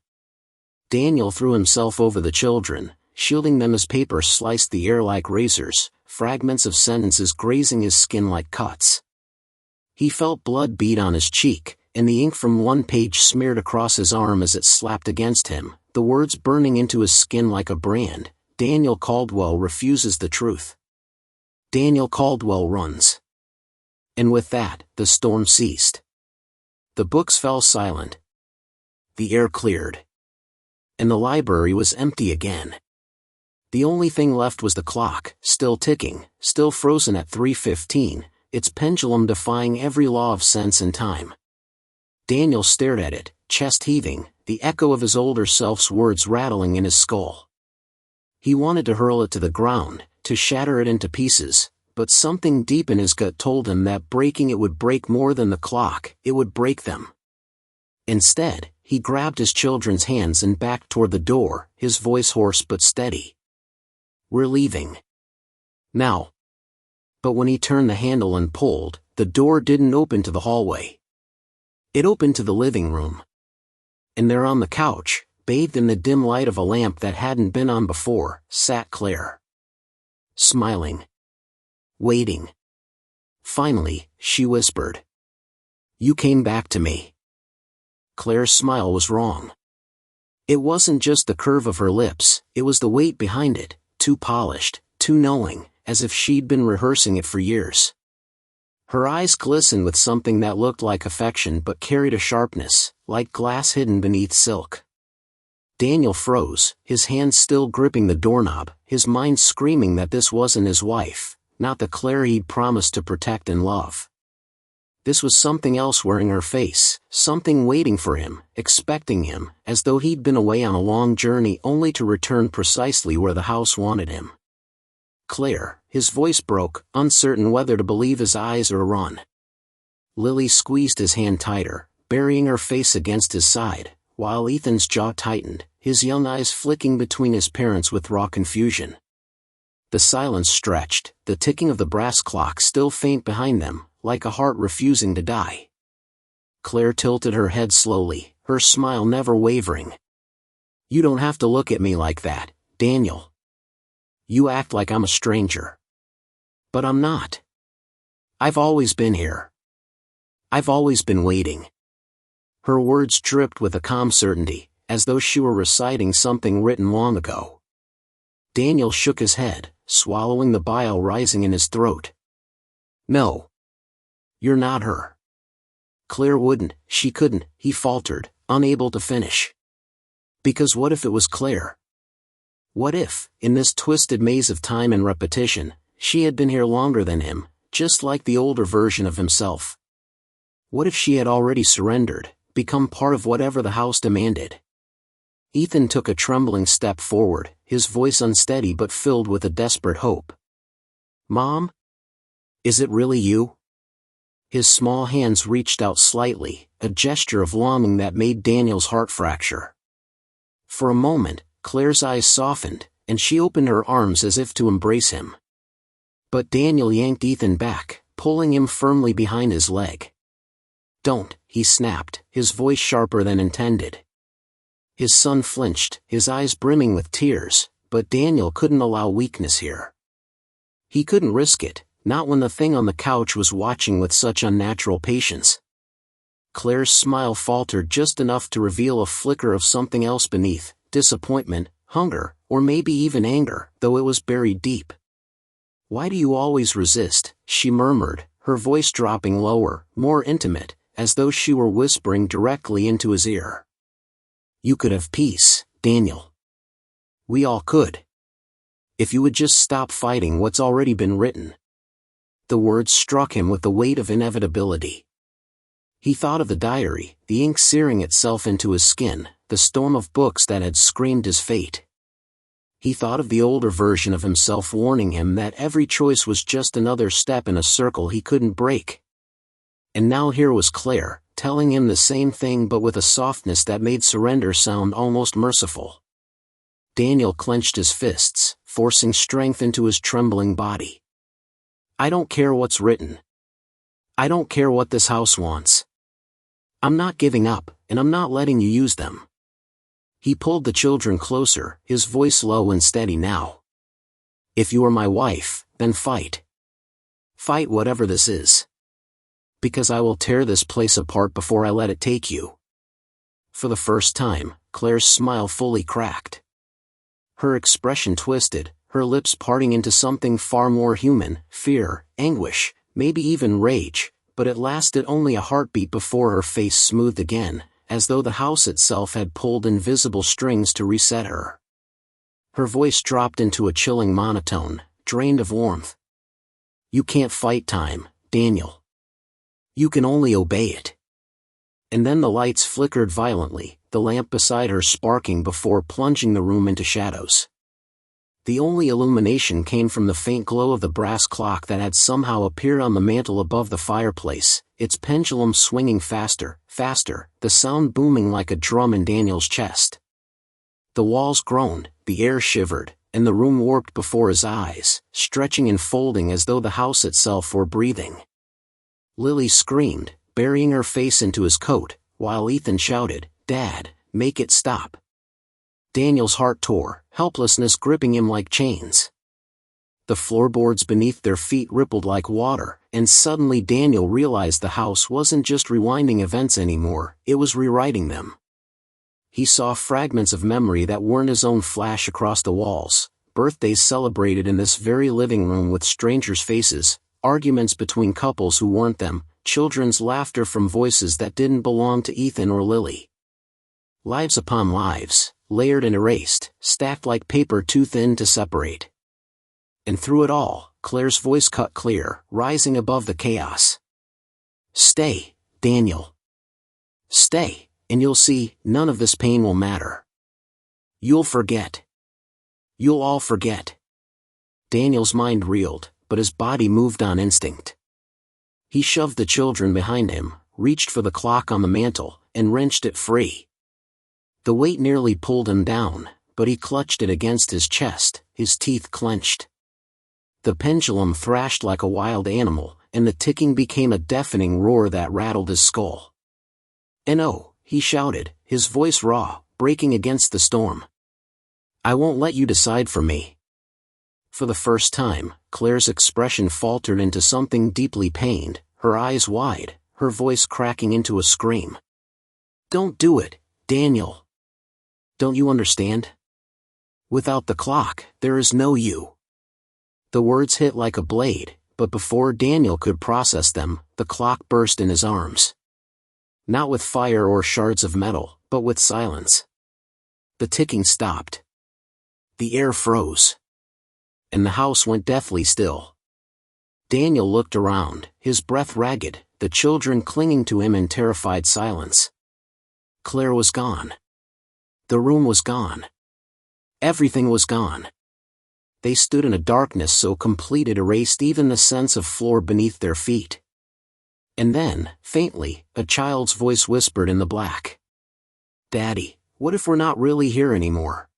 Speaker 1: Daniel threw himself over the children, shielding them as paper sliced the air like razors, fragments of sentences grazing his skin like cuts. He felt blood bead on his cheek, and the ink from one page smeared across his arm as it slapped against him, the words burning into his skin like a brand. Daniel Caldwell refuses the truth. Daniel Caldwell runs. And with that, the storm ceased. The books fell silent. The air cleared. And the library was empty again. The only thing left was the clock, still ticking, still frozen at 3:15, its pendulum defying every law of sense and time. Daniel stared at it, chest heaving, the echo of his older self's words rattling in his skull. He wanted to hurl it to the ground, to shatter it into pieces, but something deep in his gut told him that breaking it would break more than the clock, it would break them. Instead, he grabbed his children's hands and backed toward the door, his voice hoarse but steady. We're leaving. Now. But when he turned the handle and pulled, the door didn't open to the hallway. It opened to the living room. And there on the couch, bathed in the dim light of a lamp that hadn't been on before, sat Claire. Smiling. Waiting. Finally, she whispered. "You came back to me." Claire's smile was wrong. It wasn't just the curve of her lips, it was the weight behind it, too polished, too knowing, as if she'd been rehearsing it for years. Her eyes glistened with something that looked like affection but carried a sharpness, like glass hidden beneath silk. Daniel froze, his hands still gripping the doorknob, his mind screaming that this wasn't his wife, not the Claire he'd promised to protect and love. This was something else wearing her face, something waiting for him, expecting him, as though he'd been away on a long journey only to return precisely where the house wanted him. "Claire," his voice broke, uncertain whether to believe his eyes or run. Lily squeezed his hand tighter, burying her face against his side, while Ethan's jaw tightened, his young eyes flicking between his parents with raw confusion. The silence stretched, the ticking of the brass clock still faint behind them, like a heart refusing to die. Claire tilted her head slowly, her smile never wavering. "You don't have to look at me like that, Daniel. You act like I'm a stranger. But I'm not. I've always been here. I've always been waiting." Her words dripped with a calm certainty, as though she were reciting something written long ago. Daniel shook his head, swallowing the bile rising in his throat. "No. You're not her." Claire wouldn't, she couldn't, he faltered, unable to finish. Because what if it was Claire? What if, in this twisted maze of time and repetition, she had been here longer than him, just like the older version of himself? What if she had already surrendered, become part of whatever the house demanded? Ethan took a trembling step forward, his voice unsteady but filled with a desperate hope. "Mom? Is it really you?" His small hands reached out slightly, a gesture of longing that made Daniel's heart fracture. For a moment, Claire's eyes softened, and she opened her arms as if to embrace him. But Daniel yanked Ethan back, pulling him firmly behind his leg. "Don't," he snapped, his voice sharper than intended. His son flinched, his eyes brimming with tears, but Daniel couldn't allow weakness here. He couldn't risk it, not when the thing on the couch was watching with such unnatural patience. Claire's smile faltered just enough to reveal a flicker of something else beneath, disappointment, hunger, or maybe even anger, though it was buried deep. "Why do you always resist?" she murmured, her voice dropping lower, more intimate, as though she were whispering directly into his ear. "You could have peace, Daniel. We all could. If you would just stop fighting what's already been written." The words struck him with the weight of inevitability. He thought of the diary, the ink searing itself into his skin, the storm of books that had screamed his fate. He thought of the older version of himself warning him that every choice was just another step in a circle he couldn't break. And now here was Claire, telling him the same thing but with a softness that made surrender sound almost merciful. Daniel clenched his fists, forcing strength into his trembling body. "I don't care what's written. I don't care what this house wants. I'm not giving up, and I'm not letting you use them." He pulled the children closer, his voice low and steady now. "If you are my wife, then fight. Fight whatever this is. Because I will tear this place apart before I let it take you." For the first time, Claire's smile fully cracked. Her expression twisted, her lips parting into something far more human, fear, anguish, maybe even rage, but it lasted only a heartbeat before her face smoothed again, as though the house itself had pulled invisible strings to reset her. Her voice dropped into a chilling monotone, drained of warmth. "You can't fight time, Daniel. You can only obey it." And then the lights flickered violently, the lamp beside her sparking before plunging the room into shadows. The only illumination came from the faint glow of the brass clock that had somehow appeared on the mantel above the fireplace, its pendulum swinging faster, faster, the sound booming like a drum in Daniel's chest. The walls groaned, the air shivered, and the room warped before his eyes, stretching and folding as though the house itself were breathing. Lily screamed, burying her face into his coat, while Ethan shouted, "Dad, make it stop." Daniel's heart tore, helplessness gripping him like chains. The floorboards beneath their feet rippled like water, and suddenly Daniel realized the house wasn't just rewinding events anymore, it was rewriting them. He saw fragments of memory that weren't his own flash across the walls, birthdays celebrated in this very living room with strangers' faces, arguments between couples who weren't them, children's laughter from voices that didn't belong to Ethan or Lily. Lives upon lives, layered and erased, stacked like paper too thin to separate. And through it all, Claire's voice cut clear, rising above the chaos. "Stay, Daniel. Stay, and you'll see, none of this pain will matter. You'll forget. You'll all forget." Daniel's mind reeled, but his body moved on instinct. He shoved the children behind him, reached for the clock on the mantel, and wrenched it free. The weight nearly pulled him down, but he clutched it against his chest, his teeth clenched. The pendulum thrashed like a wild animal, and the ticking became a deafening roar that rattled his skull. "No," he shouted, his voice raw, breaking against the storm. "I won't let you decide for me." For the first time, Claire's expression faltered into something deeply pained, her eyes wide, her voice cracking into a scream. "Don't do it, Daniel. Don't you understand? Without the clock, there is no you." The words hit like a blade, but before Daniel could process them, the clock burst in his arms. Not with fire or shards of metal, but with silence. The ticking stopped. The air froze. And the house went deathly still. Daniel looked around, his breath ragged, the children clinging to him in terrified silence. Claire was gone. The room was gone. Everything was gone. They stood in a darkness so complete it erased even the sense of floor beneath their feet. And then, faintly, a child's voice whispered in the black. "Daddy, what if we're not really here anymore?"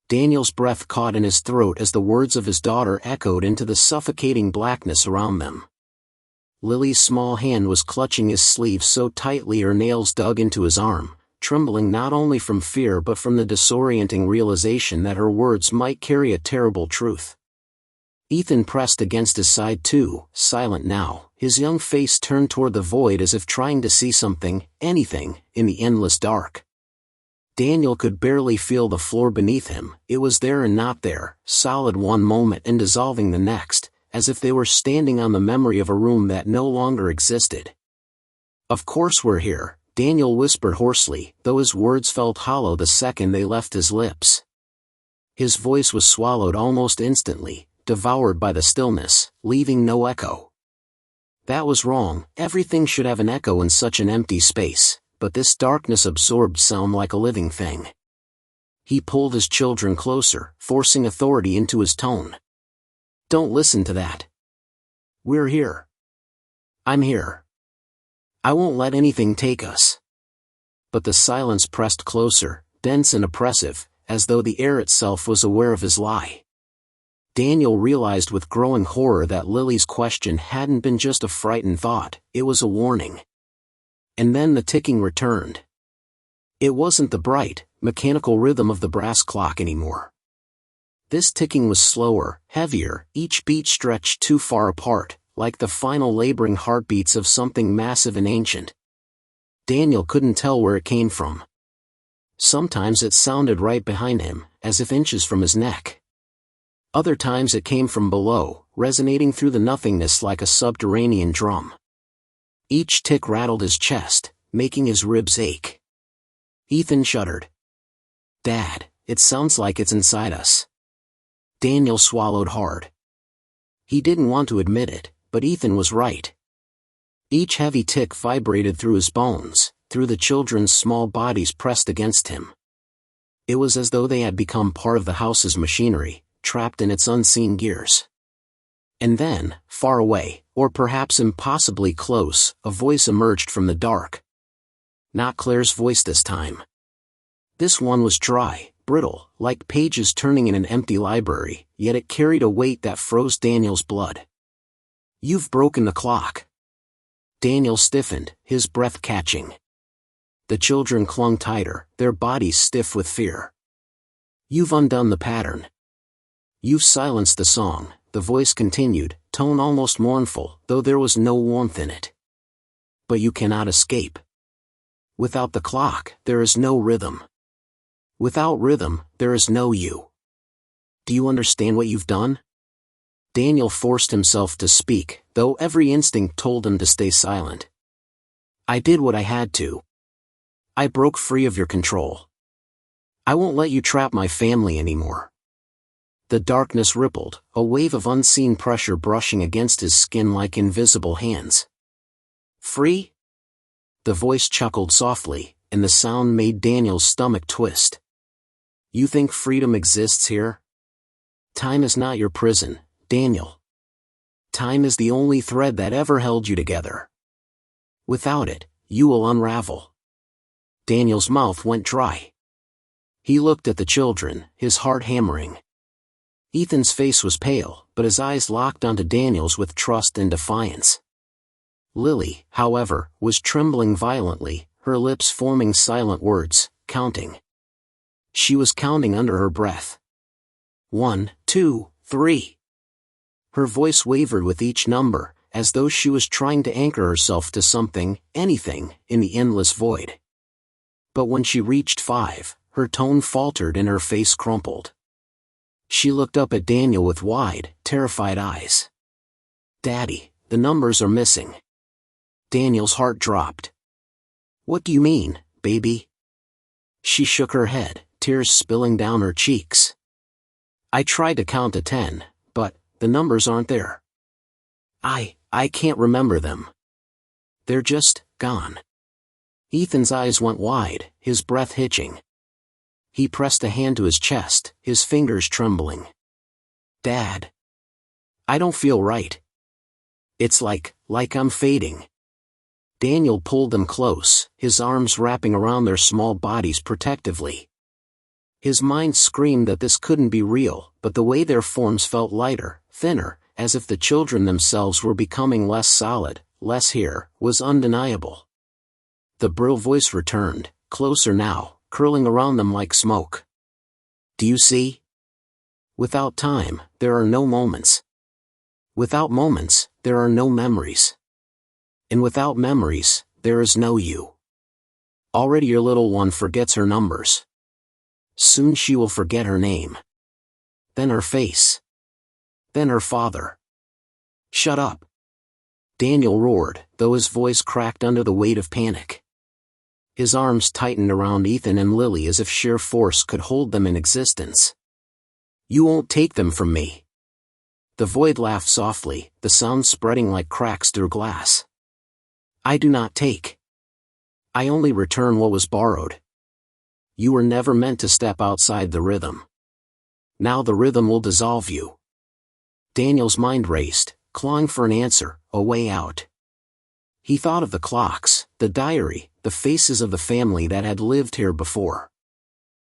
Speaker 1: Daniel's breath caught in his throat as the words of his daughter echoed into the suffocating blackness around them. Lily's small hand was clutching his sleeve so tightly her nails dug into his arm, trembling not only from fear but from the disorienting realization that her words might carry a terrible truth. Ethan pressed against his side too, silent now, his young face turned toward the void as if trying to see something, anything, in the endless dark. Daniel could barely feel the floor beneath him, it was there and not there, solid one moment and dissolving the next, as if they were standing on the memory of a room that no longer existed. "Of course we're here," Daniel whispered hoarsely, though his words felt hollow the second they left his lips. His voice was swallowed almost instantly, devoured by the stillness, leaving no echo. That was wrong, everything should have an echo in such an empty space, but this darkness absorbed sound like a living thing. He pulled his children closer, forcing authority into his tone. "Don't listen to that. We're here. I'm here. I won't let anything take us." But the silence pressed closer, dense and oppressive, as though the air itself was aware of his lie. Daniel realized with growing horror that Lily's question hadn't been just a frightened thought, it was a warning. And then the ticking returned. It wasn't the bright, mechanical rhythm of the brass clock anymore. This ticking was slower, heavier, each beat stretched too far apart, like the final laboring heartbeats of something massive and ancient. Daniel couldn't tell where it came from. Sometimes it sounded right behind him, as if inches from his neck. Other times it came from below, resonating through the nothingness like a subterranean drum. Each tick rattled his chest, making his ribs ache. Ethan shuddered. "Dad, it sounds like it's inside us." Daniel swallowed hard. He didn't want to admit it, but Ethan was right. Each heavy tick vibrated through his bones, through the children's small bodies pressed against him. It was as though they had become part of the house's machinery, trapped in its unseen gears. And then, far away, or perhaps impossibly close, a voice emerged from the dark. Not Claire's voice this time. This one was dry, brittle, like pages turning in an empty library, yet it carried a weight that froze Daniel's blood. "You've broken the clock." Daniel stiffened, his breath catching. The children clung tighter, their bodies stiff with fear. "You've undone the pattern. You've silenced the song," the voice continued, tone almost mournful, though there was no warmth in it. "But you cannot escape. Without the clock, there is no rhythm. Without rhythm, there is no you. Do you understand what you've done?" Daniel forced himself to speak, though every instinct told him to stay silent. "I did what I had to. I broke free of your control. I won't let you trap my family anymore." The darkness rippled, a wave of unseen pressure brushing against his skin like invisible hands. "Free?" The voice chuckled softly, and the sound made Daniel's stomach twist. "You think freedom exists here? Time is not your prison, Daniel. Time is the only thread that ever held you together. Without it, you will unravel." Daniel's mouth went dry. He looked at the children, his heart hammering. Ethan's face was pale, but his eyes locked onto Daniel's with trust and defiance. Lily, however, was trembling violently, her lips forming silent words, counting. She was counting under her breath. 1, 2, 3. Her voice wavered with each number, as though she was trying to anchor herself to something, anything, in the endless void. But when she reached 5, her tone faltered and her face crumpled. She looked up at Daniel with wide, terrified eyes. "Daddy, the numbers are missing." Daniel's heart dropped. "What do you mean, baby?" She shook her head, tears spilling down her cheeks. "I tried to count to 10, but the numbers aren't there. I can't remember them. They're just gone." Ethan's eyes went wide, his breath hitching. He pressed a hand to his chest, his fingers trembling. "Dad. I don't feel right. It's like I'm fading." Daniel pulled them close, his arms wrapping around their small bodies protectively. His mind screamed that this couldn't be real, but the way their forms felt lighter, thinner, as if the children themselves were becoming less solid, less here, was undeniable. The Brill voice returned, closer now, curling around them like smoke. "Do you see? Without time, there are no moments. Without moments, there are no memories. And without memories, there is no you. Already your little one forgets her numbers. Soon she will forget her name. Then her face. Then her father." "Shut up!" Daniel roared, though his voice cracked under the weight of panic. His arms tightened around Ethan and Lily as if sheer force could hold them in existence. "You won't take them from me." The void laughed softly, the sound spreading like cracks through glass. "I do not take. I only return what was borrowed. You were never meant to step outside the rhythm. Now the rhythm will dissolve you." Daniel's mind raced, clawing for an answer, a way out. He thought of the clocks, the diary, the faces of the family that had lived here before.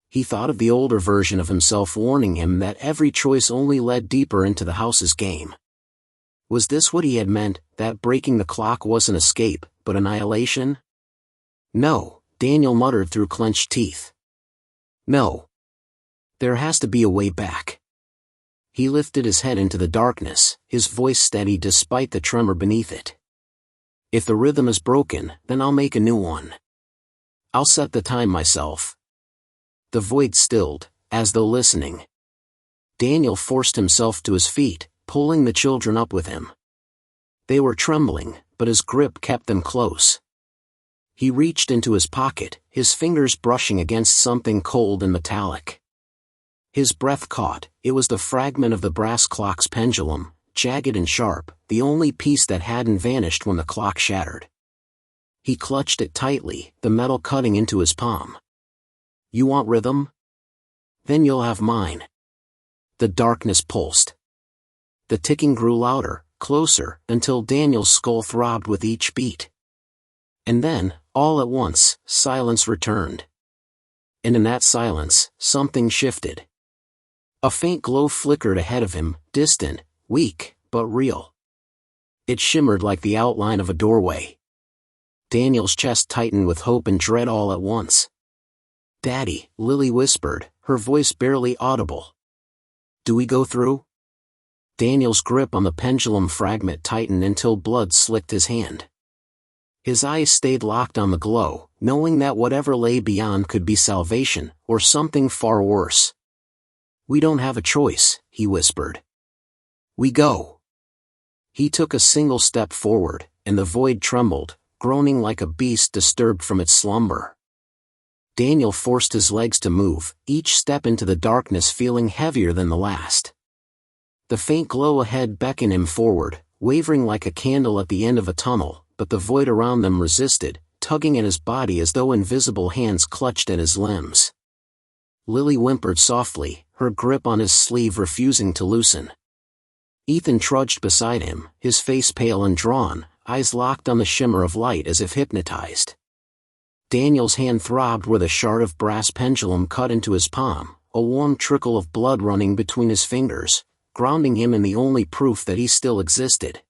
Speaker 1: He thought of the older version of himself warning him that every choice only led deeper into the house's game. Was this what he had meant, that breaking the clock wasn't escape, but annihilation? "No," Daniel muttered through clenched teeth. "No. There has to be a way back." He lifted his head into the darkness, his voice steady despite the tremor beneath it. "If the rhythm is broken, then I'll make a new one. I'll set the time myself." The void stilled, as though listening. Daniel forced himself to his feet, pulling the children up with him. They were trembling, but his grip kept them close. He reached into his pocket, his fingers brushing against something cold and metallic. His breath caught. It was the fragment of the brass clock's pendulum, jagged and sharp, the only piece that hadn't vanished when the clock shattered. He clutched it tightly, the metal cutting into his palm. "You want rhythm? Then you'll have mine." The darkness pulsed. The ticking grew louder, closer, until Daniel's skull throbbed with each beat. And then, all at once, silence returned. And in that silence, something shifted. A faint glow flickered ahead of him, distant, weak, but real. It shimmered like the outline of a doorway. Daniel's chest tightened with hope and dread all at once. "Daddy," Lily whispered, her voice barely audible. "Do we go through?" Daniel's grip on the pendulum fragment tightened until blood slicked his hand. His eyes stayed locked on the glow, knowing that whatever lay beyond could be salvation, or something far worse. "We don't have a choice," he whispered. "We go." He took a single step forward, and the void trembled, groaning like a beast disturbed from its slumber. Daniel forced his legs to move, each step into the darkness feeling heavier than the last. The faint glow ahead beckoned him forward, wavering like a candle at the end of a tunnel, but the void around them resisted, tugging at his body as though invisible hands clutched at his limbs. Lily whimpered softly, her grip on his sleeve refusing to loosen. Ethan trudged beside him, his face pale and drawn, eyes locked on the shimmer of light as if hypnotized. Daniel's hand throbbed where the shard of brass pendulum cut into his palm, a warm trickle of blood running between his fingers, grounding him in the only proof that he still existed.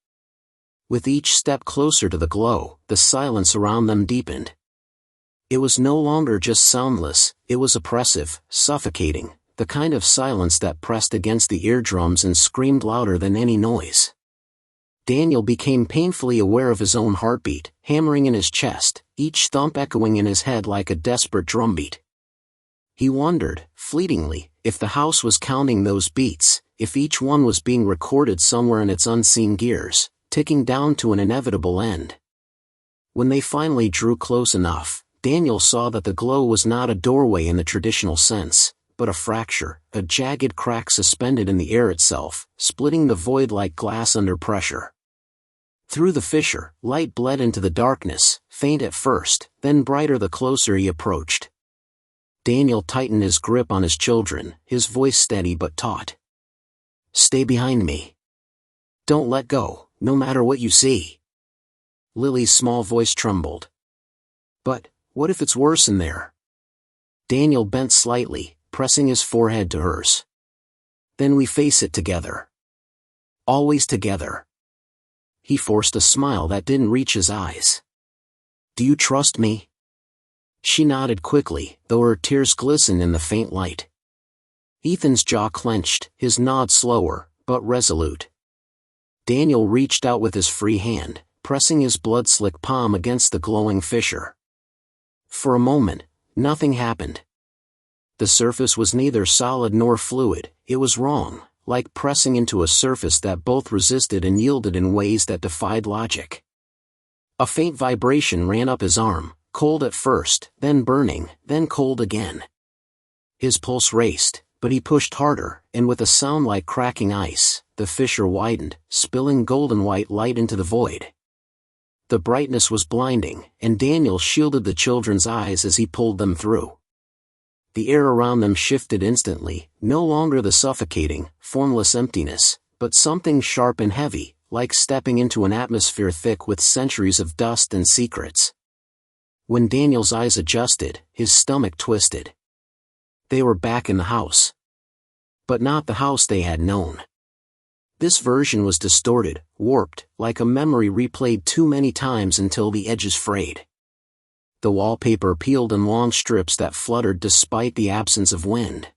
Speaker 1: With each step closer to the glow, the silence around them deepened. It was no longer just soundless, it was oppressive, suffocating, the kind of silence that pressed against the eardrums and screamed louder than any noise. Daniel became painfully aware of his own heartbeat, hammering in his chest, each thump echoing in his head like a desperate drumbeat. He wondered, fleetingly, if the house was counting those beats, if each one was being recorded somewhere in its unseen gears, ticking down to an inevitable end. When they finally drew close enough, Daniel saw that the glow was not a doorway in the traditional sense, but a fracture, a jagged crack suspended in the air itself, splitting the void like glass under pressure. Through the fissure, light bled into the darkness, faint at first, then brighter the closer he approached. Daniel tightened his grip on his children, his voice steady but taut. "Stay behind me. Don't let go, no matter what you see." Lily's small voice trembled. "But, what if it's worse in there?" Daniel bent slightly, pressing his forehead to hers. "Then we face it together. Always together." He forced a smile that didn't reach his eyes. "Do you trust me?" She nodded quickly, though her tears glistened in the faint light. Ethan's jaw clenched, his nod slower, but resolute. Daniel reached out with his free hand, pressing his blood-slick palm against the glowing fissure. For a moment, nothing happened. The surface was neither solid nor fluid, it was wrong, like pressing into a surface that both resisted and yielded in ways that defied logic. A faint vibration ran up his arm, cold at first, then burning, then cold again. His pulse raced, but he pushed harder, and with a sound like cracking ice, the fissure widened, spilling golden white light into the void. The brightness was blinding, and Daniel shielded the children's eyes as he pulled them through. The air around them shifted instantly, no longer the suffocating, formless emptiness, but something sharp and heavy, like stepping into an atmosphere thick with centuries of dust and secrets. When Daniel's eyes adjusted, his stomach twisted. They were back in the house. But not the house they had known. This version was distorted, warped, like a memory replayed too many times until the edges frayed. The wallpaper peeled in long strips that fluttered despite the absence of wind.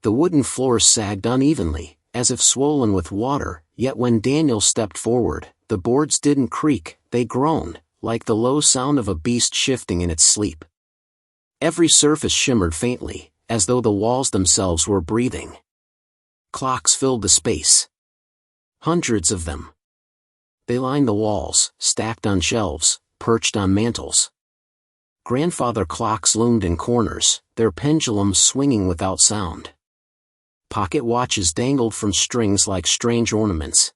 Speaker 1: The wooden floors sagged unevenly, as if swollen with water, yet when Daniel stepped forward, the boards didn't creak, they groaned, like the low sound of a beast shifting in its sleep. Every surface shimmered faintly, as though the walls themselves were breathing. Clocks filled the space. Hundreds of them. They lined the walls, stacked on shelves, perched on mantels. Grandfather clocks loomed in corners, their pendulums swinging without sound. Pocket watches dangled from strings like strange ornaments.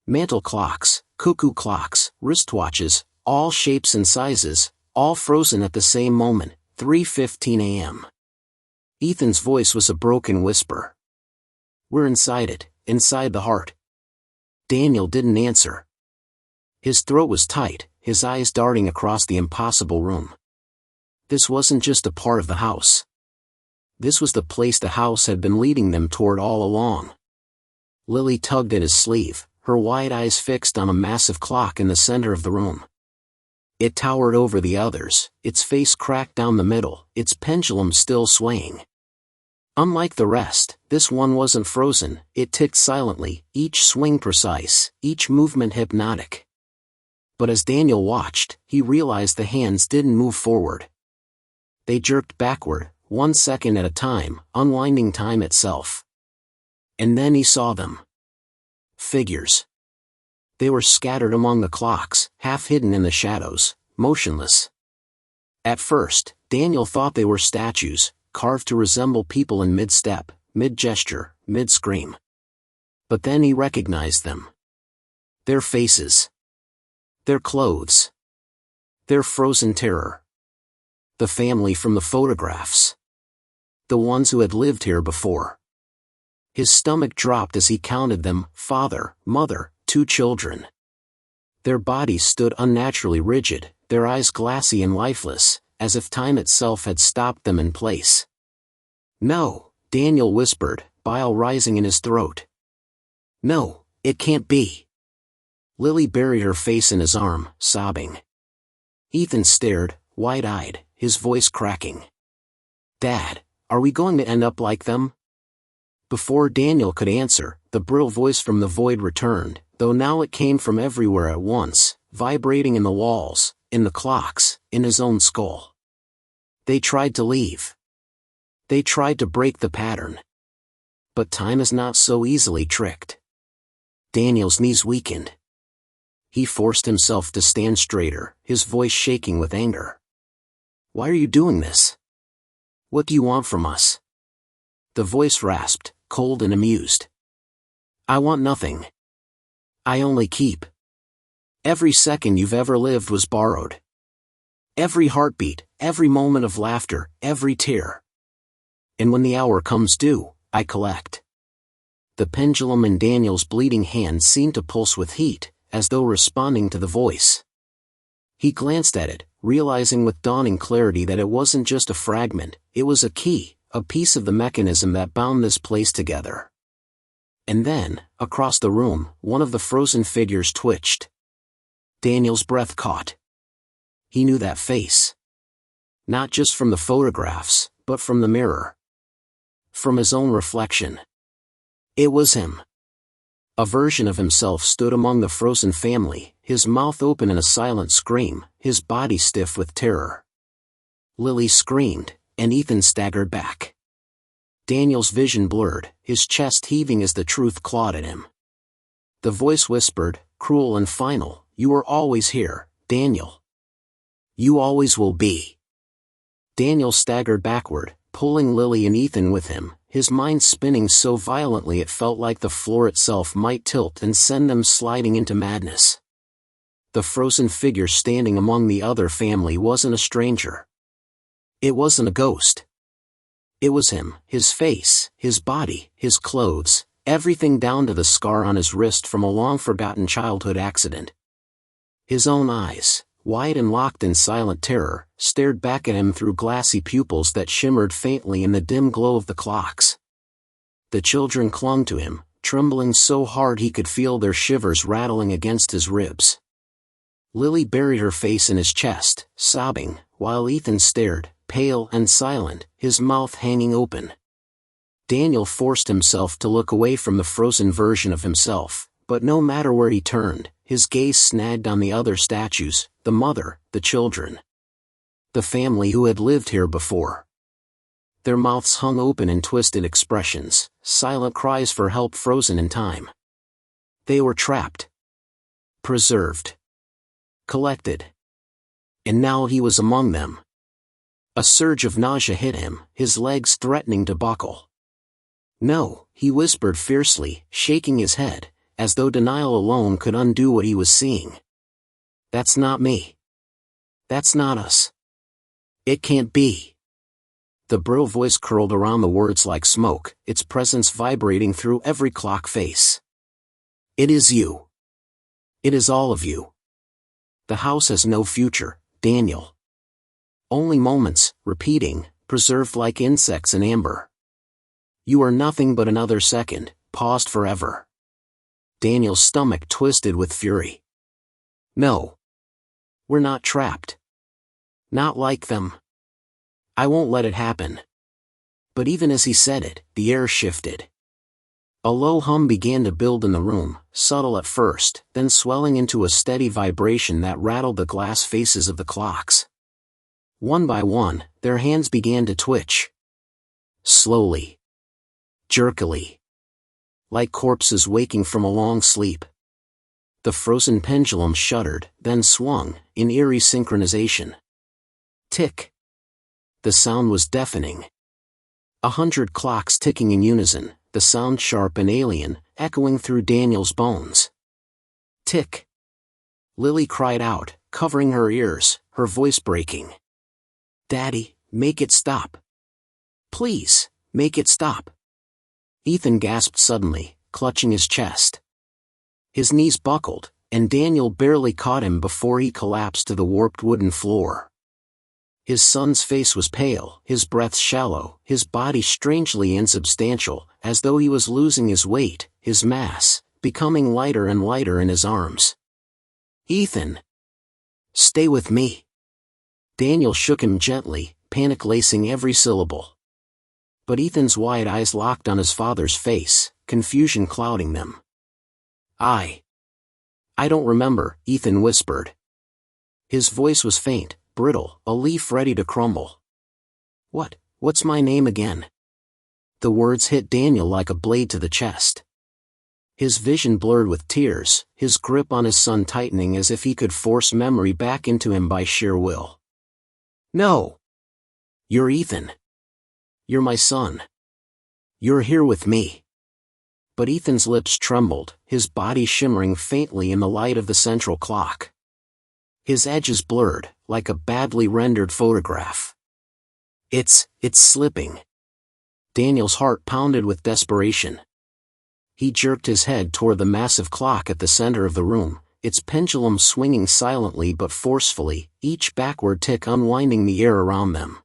Speaker 1: Mantel clocks, cuckoo clocks, wristwatches, all shapes and sizes, all frozen at the same moment, 3:15 a.m. Ethan's voice was a broken whisper. "We're inside it, inside the heart." Daniel didn't answer. His throat was tight, his eyes darting across the impossible room. This wasn't just a part of the house. This was the place the house had been leading them toward all along. Lily tugged at his sleeve, her wide eyes fixed on a massive clock in the center of the room. It towered over the others, its face cracked down the middle, its pendulum still swaying. Unlike the rest, this one wasn't frozen, it ticked silently, each swing precise, each movement hypnotic. But as Daniel watched, he realized the hands didn't move forward. They jerked backward, 1 second at a time, unwinding time itself. And then he saw them. Figures. They were scattered among the clocks, half hidden in the shadows, motionless. At first, Daniel thought they were statues, carved to resemble people in mid-step, mid-gesture, mid-scream. But then he recognized them. Their faces. Their clothes. Their frozen terror. The family from the photographs. The ones who had lived here before. His stomach dropped as he counted them, father, mother, 2 children. Their bodies stood unnaturally rigid, their eyes glassy and lifeless, as if time itself had stopped them in place. "No," Daniel whispered, bile rising in his throat. "No, it can't be." Lily buried her face in his arm, sobbing. Ethan stared, wide-eyed, his voice cracking. "Dad, are we going to end up like them?" Before Daniel could answer, the brill voice from the void returned, though now it came from everywhere at once, vibrating in the walls, in the clocks, in his own skull. "They tried to leave. They tried to break the pattern. But time is not so easily tricked." Daniel's knees weakened. He forced himself to stand straighter, his voice shaking with anger. "Why are you doing this? What do you want from us?" The voice rasped, cold and amused. "I want nothing. I only keep. Every second you've ever lived was borrowed. Every heartbeat, every moment of laughter, every tear. And when the hour comes due, I collect." The pendulum in Daniel's bleeding hand seemed to pulse with heat, as though responding to the voice. He glanced at it, realizing with dawning clarity that it wasn't just a fragment, it was a key, a piece of the mechanism that bound this place together. And then, across the room, one of the frozen figures twitched. Daniel's breath caught. He knew that face. Not just from the photographs, but from the mirror. From his own reflection. It was him. A version of himself stood among the frozen family, his mouth open in a silent scream, his body stiff with terror. Lily screamed, and Ethan staggered back. Daniel's vision blurred, his chest heaving as the truth clawed at him. The voice whispered, cruel and final, "You were always here, Daniel. You always will be." Daniel staggered backward, pulling Lily and Ethan with him, his mind spinning so violently it felt like the floor itself might tilt and send them sliding into madness. The frozen figure standing among the other family wasn't a stranger. It wasn't a ghost. It was him, his face, his body, his clothes, everything down to the scar on his wrist from a long-forgotten childhood accident. His own eyes, wide and locked in silent terror, stared back at him through glassy pupils that shimmered faintly in the dim glow of the clocks. The children clung to him, trembling so hard he could feel their shivers rattling against his ribs. Lily buried her face in his chest, sobbing, while Ethan stared, pale and silent, his mouth hanging open. Daniel forced himself to look away from the frozen version of himself, but no matter where he turned, his gaze snagged on the other statues, the mother, the children. The family who had lived here before. Their mouths hung open in twisted expressions, silent cries for help frozen in time. They were trapped. Preserved. Collected. And now he was among them. A surge of nausea hit him, his legs threatening to buckle. "No," he whispered fiercely, shaking his head, as though denial alone could undo what he was seeing. "That's not me. That's not us. It can't be." The brill voice curled around the words like smoke, its presence vibrating through every clock face. "It is you. It is all of you. The house has no future, Daniel. Only moments, repeating, preserved like insects in amber. You are nothing but another second, paused forever. Daniel's stomach twisted with fury. No. We're not trapped. Not like them. I won't let it happen. But even as he said it, the air shifted. A low hum began to build in the room, subtle at first, then swelling into a steady vibration that rattled the glass faces of the clocks. One by one, their hands began to twitch. Slowly. Jerkily. Like corpses waking from a long sleep. The frozen pendulum shuddered, then swung, in eerie synchronization. Tick. The sound was deafening. 100 clocks ticking in unison, the sound sharp and alien, echoing through Daniel's bones. Tick. Lily cried out, covering her ears, her voice breaking. Daddy, make it stop. Please, make it stop. Ethan gasped suddenly, clutching his chest. His knees buckled, and Daniel barely caught him before he collapsed to the warped wooden floor. His son's face was pale, his breath shallow, his body strangely insubstantial, as though he was losing his weight, his mass, becoming lighter and lighter in his arms. Ethan! Stay with me. Daniel shook him gently, panic-lacing every syllable. But Ethan's wide eyes locked on his father's face, confusion clouding them. I don't remember, Ethan whispered. His voice was faint, brittle, a leaf ready to crumble. What's my name again? The words hit Daniel like a blade to the chest. His vision blurred with tears, his grip on his son tightening as if he could force memory back into him by sheer will. No! You're Ethan. You're my son. You're here with me. But Ethan's lips trembled, his body shimmering faintly in the light of the central clock. His edges blurred, like a badly rendered photograph. It's slipping. Daniel's heart pounded with desperation. He jerked his head toward the massive clock at the center of the room, its pendulum swinging silently but forcefully, each backward tick unwinding the air around them.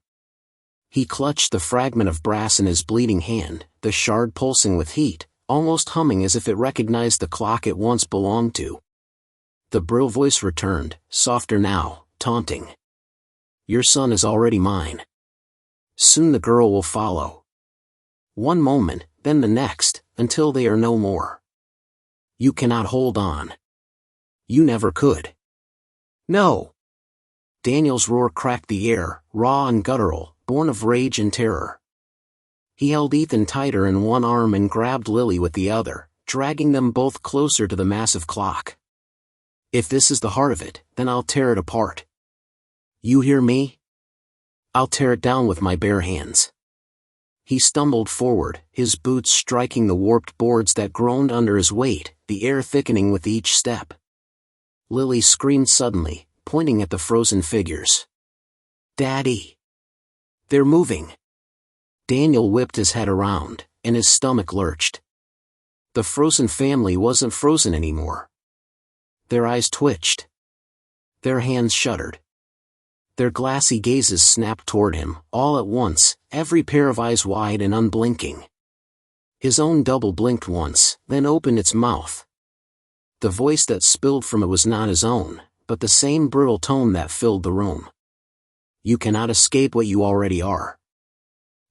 Speaker 1: He clutched the fragment of brass in his bleeding hand, the shard pulsing with heat, almost humming as if it recognized the clock it once belonged to. The Brill voice returned, softer now, taunting. Your son is already mine. Soon the girl will follow. One moment, then the next, until they are no more. You cannot hold on. You never could. No. Daniel's roar cracked the air, raw and guttural, born of rage and terror. He held Ethan tighter in one arm and grabbed Lily with the other, dragging them both closer to the massive clock. If this is the heart of it, then I'll tear it apart. You hear me? I'll tear it down with my bare hands. He stumbled forward, his boots striking the warped boards that groaned under his weight, the air thickening with each step. Lily screamed suddenly, pointing at the frozen figures. Daddy! They're moving! Daniel whipped his head around, and his stomach lurched. The frozen family wasn't frozen anymore. Their eyes twitched. Their hands shuddered. Their glassy gazes snapped toward him, all at once, every pair of eyes wide and unblinking. His own double blinked once, then opened its mouth. The voice that spilled from it was not his own, but the same brutal tone that filled the room. You cannot escape what you already are.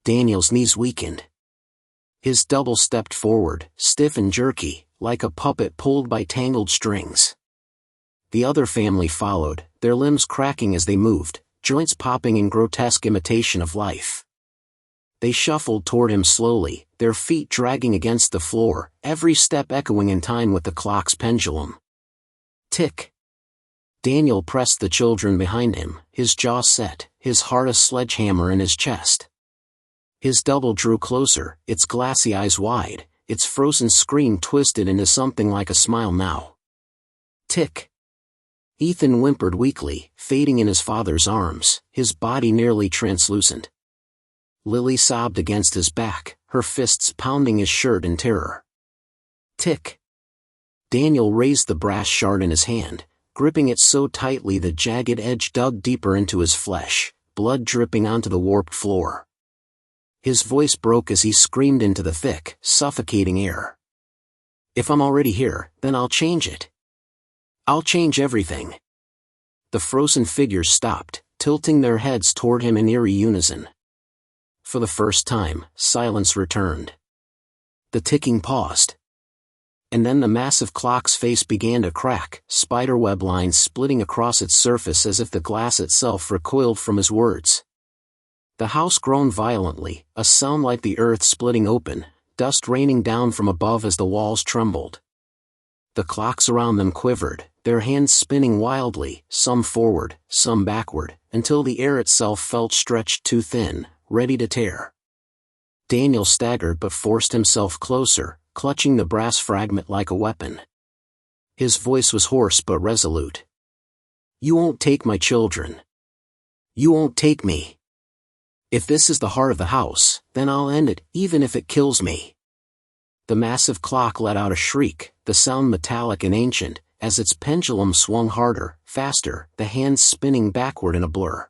Speaker 1: Daniel's knees weakened. His double stepped forward, stiff and jerky, like a puppet pulled by tangled strings. The other family followed, their limbs cracking as they moved, joints popping in grotesque imitation of life. They shuffled toward him slowly, their feet dragging against the floor, every step echoing in time with the clock's pendulum. Tick. Daniel pressed the children behind him, his jaw set, his heart a sledgehammer in his chest. His double drew closer, its glassy eyes wide, its frozen scream twisted into something like a smile now. Tick. Ethan whimpered weakly, fading in his father's arms, his body nearly translucent. Lily sobbed against his back, her fists pounding his shirt in terror. Tick. Daniel raised the brass shard in his hand, gripping it so tightly the jagged edge dug deeper into his flesh, blood dripping onto the warped floor. His voice broke as he screamed into the thick, suffocating air. If I'm already here, then I'll change it. I'll change everything. The frozen figures stopped, tilting their heads toward him in eerie unison. For the first time, silence returned. The ticking paused. And then the massive clock's face began to crack, spiderweb lines splitting across its surface as if the glass itself recoiled from his words. The house groaned violently, a sound like the earth splitting open, dust raining down from above as the walls trembled. The clocks around them quivered, their hands spinning wildly, some forward, some backward, until the air itself felt stretched too thin, ready to tear. Daniel staggered but forced himself closer, clutching the brass fragment like a weapon. His voice was hoarse but resolute. "You won't take my children. You won't take me. If this is the heart of the house, then I'll end it, even if it kills me." The massive clock let out a shriek, the sound metallic and ancient, as its pendulum swung harder, faster, the hands spinning backward in a blur.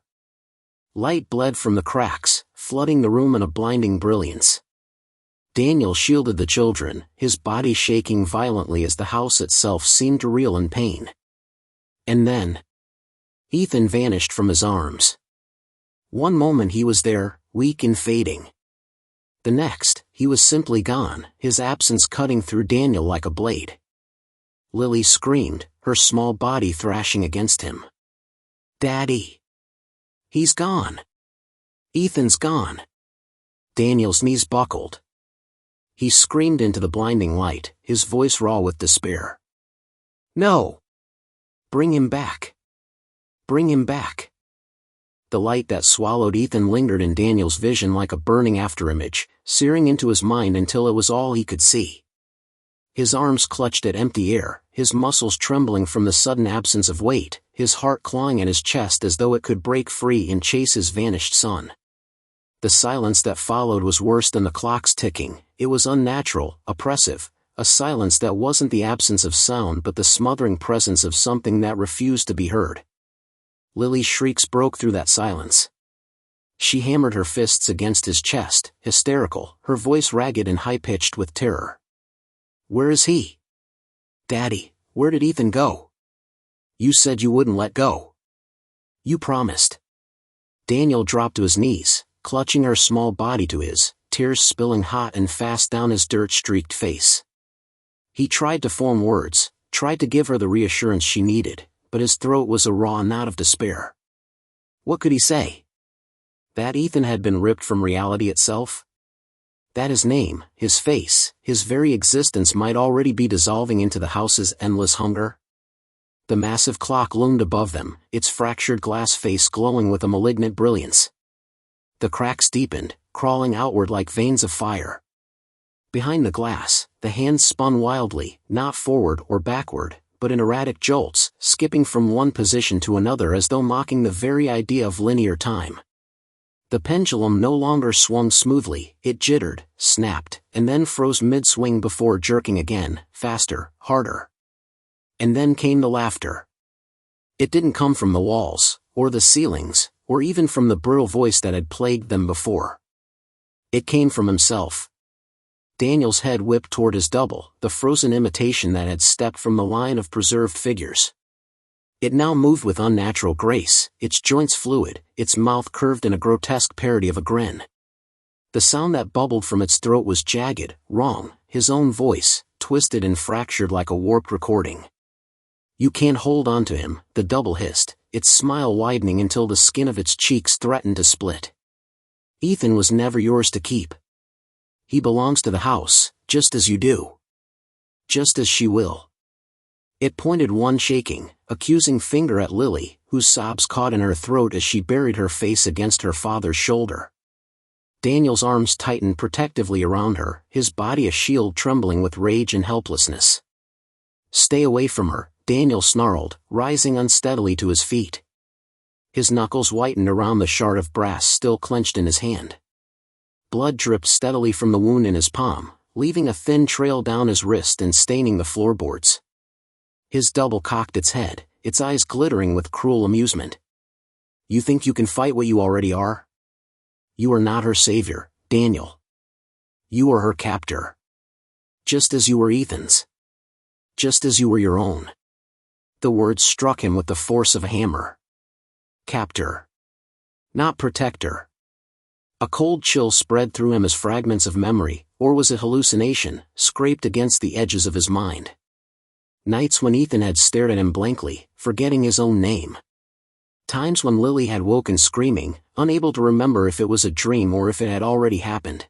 Speaker 1: Light bled from the cracks, flooding the room in a blinding brilliance. Daniel shielded the children, his body shaking violently as the house itself seemed to reel in pain. And then, Ethan vanished from his arms. One moment he was there, weak and fading. The next, he was simply gone, his absence cutting through Daniel like a blade. Lily screamed, her small body thrashing against him. "Daddy! He's gone! Ethan's gone!" Daniel's knees buckled. He screamed into the blinding light, his voice raw with despair. "No! Bring him back! Bring him back!" The light that swallowed Ethan lingered in Daniel's vision like a burning afterimage, searing into his mind until it was all he could see. His arms clutched at empty air, his muscles trembling from the sudden absence of weight, his heart clawing at his chest as though it could break free and chase his vanished son. The silence that followed was worse than the clock's ticking. It was unnatural, oppressive, a silence that wasn't the absence of sound but the smothering presence of something that refused to be heard. Lily's shrieks broke through that silence. She hammered her fists against his chest, hysterical, her voice ragged and high-pitched with terror. "Where is he? Daddy, where did Ethan go? You said you wouldn't let go. You promised." Daniel dropped to his knees, clutching her small body to his, tears spilling hot and fast down his dirt-streaked face. He tried to form words, tried to give her the reassurance she needed, but his throat was a raw knot of despair. What could he say? That Ethan had been ripped from reality itself? That his name, his face, his very existence might already be dissolving into the house's endless hunger? The massive clock loomed above them, its fractured glass face glowing with a malignant brilliance. The cracks deepened, crawling outward like veins of fire. Behind the glass, the hands spun wildly, not forward or backward, but in erratic jolts, skipping from one position to another as though mocking the very idea of linear time. The pendulum no longer swung smoothly, it jittered, snapped, and then froze mid-swing before jerking again, faster, harder. And then came the laughter. It didn't come from the walls, or the ceilings, or even from the brutal voice that had plagued them before. It came from himself. Daniel's head whipped toward his double, the frozen imitation that had stepped from the line of preserved figures. It now moved with unnatural grace, its joints fluid, its mouth curved in a grotesque parody of a grin. The sound that bubbled from its throat was jagged, wrong, his own voice, twisted and fractured like a warped recording. "You can't hold on to him," the double hissed, its smile widening until the skin of its cheeks threatened to split. "Ethan was never yours to keep. He belongs to the house, just as you do. Just as she will." It pointed one shaking, accusing finger at Lily, whose sobs caught in her throat as she buried her face against her father's shoulder. Daniel's arms tightened protectively around her, his body a shield trembling with rage and helplessness. "Stay away from her," Daniel snarled, rising unsteadily to his feet. His knuckles whitened around the shard of brass still clenched in his hand. Blood dripped steadily from the wound in his palm, leaving a thin trail down his wrist and staining the floorboards. His double cocked its head, its eyes glittering with cruel amusement. "You think you can fight what you already are? You are not her savior, Daniel. You are her captor. Just as you were Ethan's." just as you were your own. The words struck him with the force of a hammer. Captor. Not protector. A cold chill spread through him as fragments of memory, or was it hallucination, scraped against the edges of his mind. Nights when Ethan had stared at him blankly, forgetting his own name. Times when Lily had woken screaming, unable to remember if it was a dream or if it had already happened.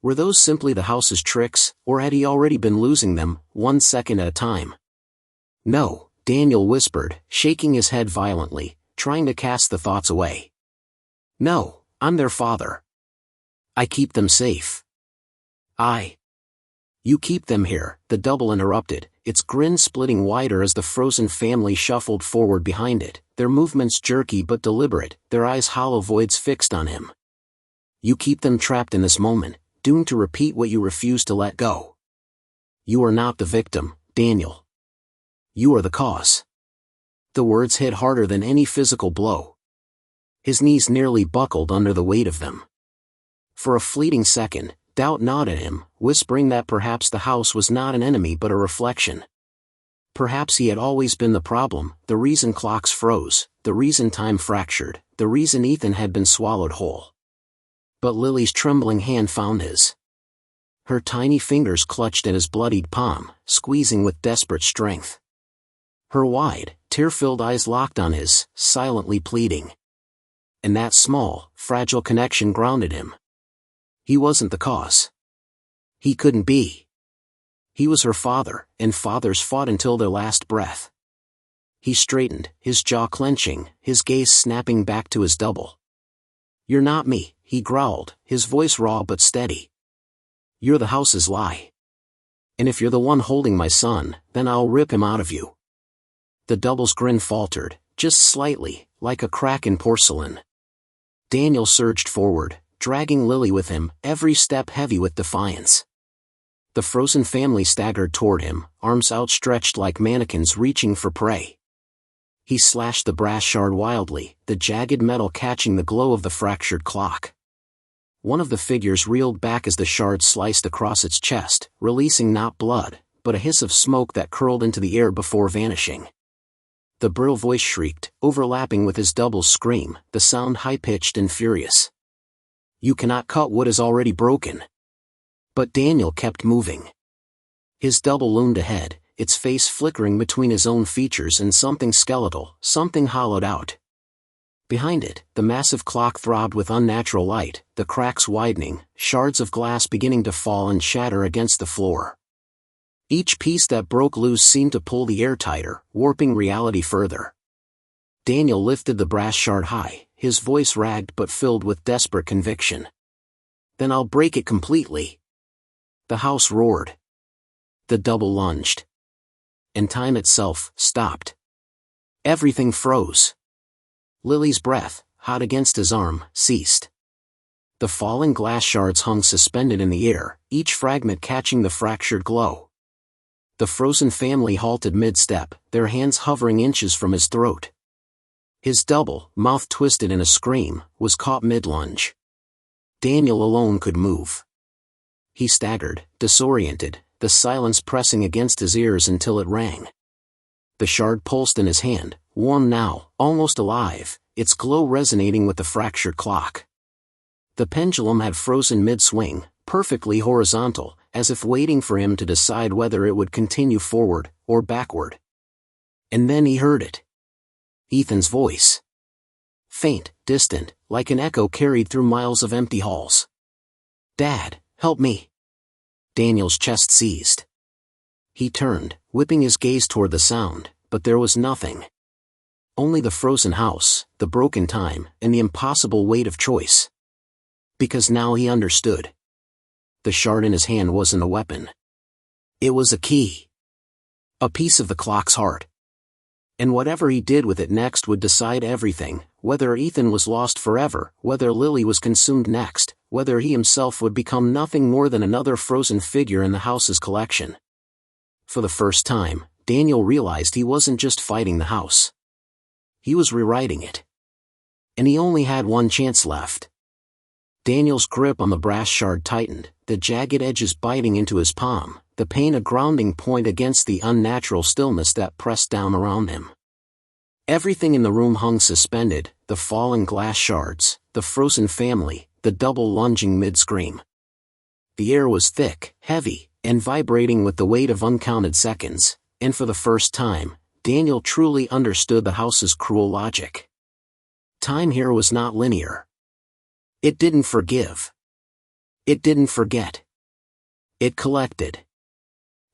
Speaker 1: Were those simply the house's tricks, or had he already been losing them, 1 second at a time? No, Daniel whispered, shaking his head violently, trying to cast the thoughts away. No, I'm their father. I keep them safe. You keep them here, the double interrupted, its grin splitting wider as the frozen family shuffled forward behind it, their movements jerky but deliberate, their eyes hollow voids fixed on him. You keep them trapped in this moment, doomed to repeat what you refuse to let go. You are not the victim, Daniel. You are the cause. The words hit harder than any physical blow. His knees nearly buckled under the weight of them. For a fleeting second, doubt gnawed at him, whispering that perhaps the house was not an enemy but a reflection. Perhaps he had always been the problem, the reason clocks froze, the reason time fractured, the reason Ethan had been swallowed whole. But Lily's trembling hand found his. Her tiny fingers clutched at his bloodied palm, squeezing with desperate strength. Her wide, tear-filled eyes locked on his, silently pleading. And that small, fragile connection grounded him. He wasn't the cause. He couldn't be. He was her father, and fathers fought until their last breath. He straightened, his jaw clenching, his gaze snapping back to his double. You're not me, he growled, his voice raw but steady. You're the house's lie. And if you're the one holding my son, then I'll rip him out of you. The double's grin faltered, just slightly, like a crack in porcelain. Daniel surged forward, dragging Lily with him, every step heavy with defiance. The frozen family staggered toward him, arms outstretched like mannequins reaching for prey. He slashed the brass shard wildly, the jagged metal catching the glow of the fractured clock. One of the figures reeled back as the shard sliced across its chest, releasing not blood, but a hiss of smoke that curled into the air before vanishing. The brittle voice shrieked, overlapping with his double's scream, the sound high-pitched and furious. You cannot cut what is already broken. But Daniel kept moving. His double loomed ahead, its face flickering between his own features and something skeletal, something hollowed out. Behind it, the massive clock throbbed with unnatural light, the cracks widening, shards of glass beginning to fall and shatter against the floor. Each piece that broke loose seemed to pull the air tighter, warping reality further. Daniel lifted the brass shard high, his voice ragged but filled with desperate conviction. Then I'll break it completely. The house roared. The double lunged. And time itself stopped. Everything froze. Lily's breath, hot against his arm, ceased. The falling glass shards hung suspended in the air, each fragment catching the fractured glow. The frozen family halted mid-step, their hands hovering inches from his throat. His double, mouth twisted in a scream, was caught mid-lunge. Daniel alone could move. He staggered, disoriented, the silence pressing against his ears until it rang. The shard pulsed in his hand, warm now, almost alive, its glow resonating with the fractured clock. The pendulum had frozen mid-swing, perfectly horizontal, as if waiting for him to decide whether it would continue forward or backward. And then he heard it. Ethan's voice. Faint, distant, like an echo carried through miles of empty halls. Dad, help me. Daniel's chest seized. He turned, whipping his gaze toward the sound, but there was nothing. Only the frozen house, the broken time, and the impossible weight of choice. Because now he understood. The shard in his hand wasn't a weapon. It was a key. A piece of the clock's heart. And whatever he did with it next would decide everything, whether Ethan was lost forever, whether Lily was consumed next, whether he himself would become nothing more than another frozen figure in the house's collection. For the first time, Daniel realized he wasn't just fighting the house. He was rewriting it. And he only had one chance left. Daniel's grip on the brass shard tightened, the jagged edges biting into his palm, the pain a grounding point against the unnatural stillness that pressed down around him. Everything in the room hung suspended, the falling glass shards, the frozen family, the double lunging mid-scream. The air was thick, heavy, and vibrating with the weight of uncounted seconds, and for the first time, Daniel truly understood the house's cruel logic. Time here was not linear. It didn't forgive. It didn't forget. It collected.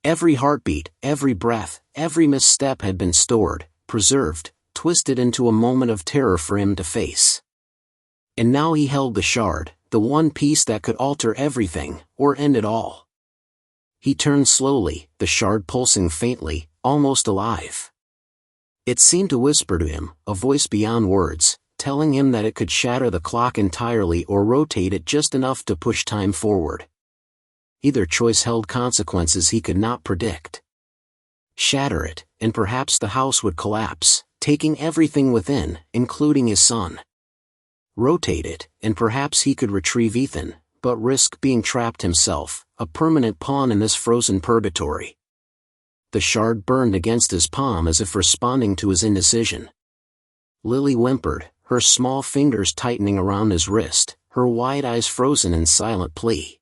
Speaker 1: Every heartbeat, every breath, every misstep had been stored, preserved, twisted into a moment of terror for him to face. And now he held the shard, the one piece that could alter everything, or end it all. He turned slowly, the shard pulsing faintly, almost alive. It seemed to whisper to him, a voice beyond words, telling him that it could shatter the clock entirely or rotate it just enough to push time forward. Either choice held consequences he could not predict. Shatter it, and perhaps the house would collapse, taking everything within, including his son. Rotate it, and perhaps he could retrieve Ethan, but risk being trapped himself, a permanent pawn in this frozen purgatory. The shard burned against his palm as if responding to his indecision. Lily whimpered, her small fingers tightening around his wrist, her wide eyes frozen in silent plea.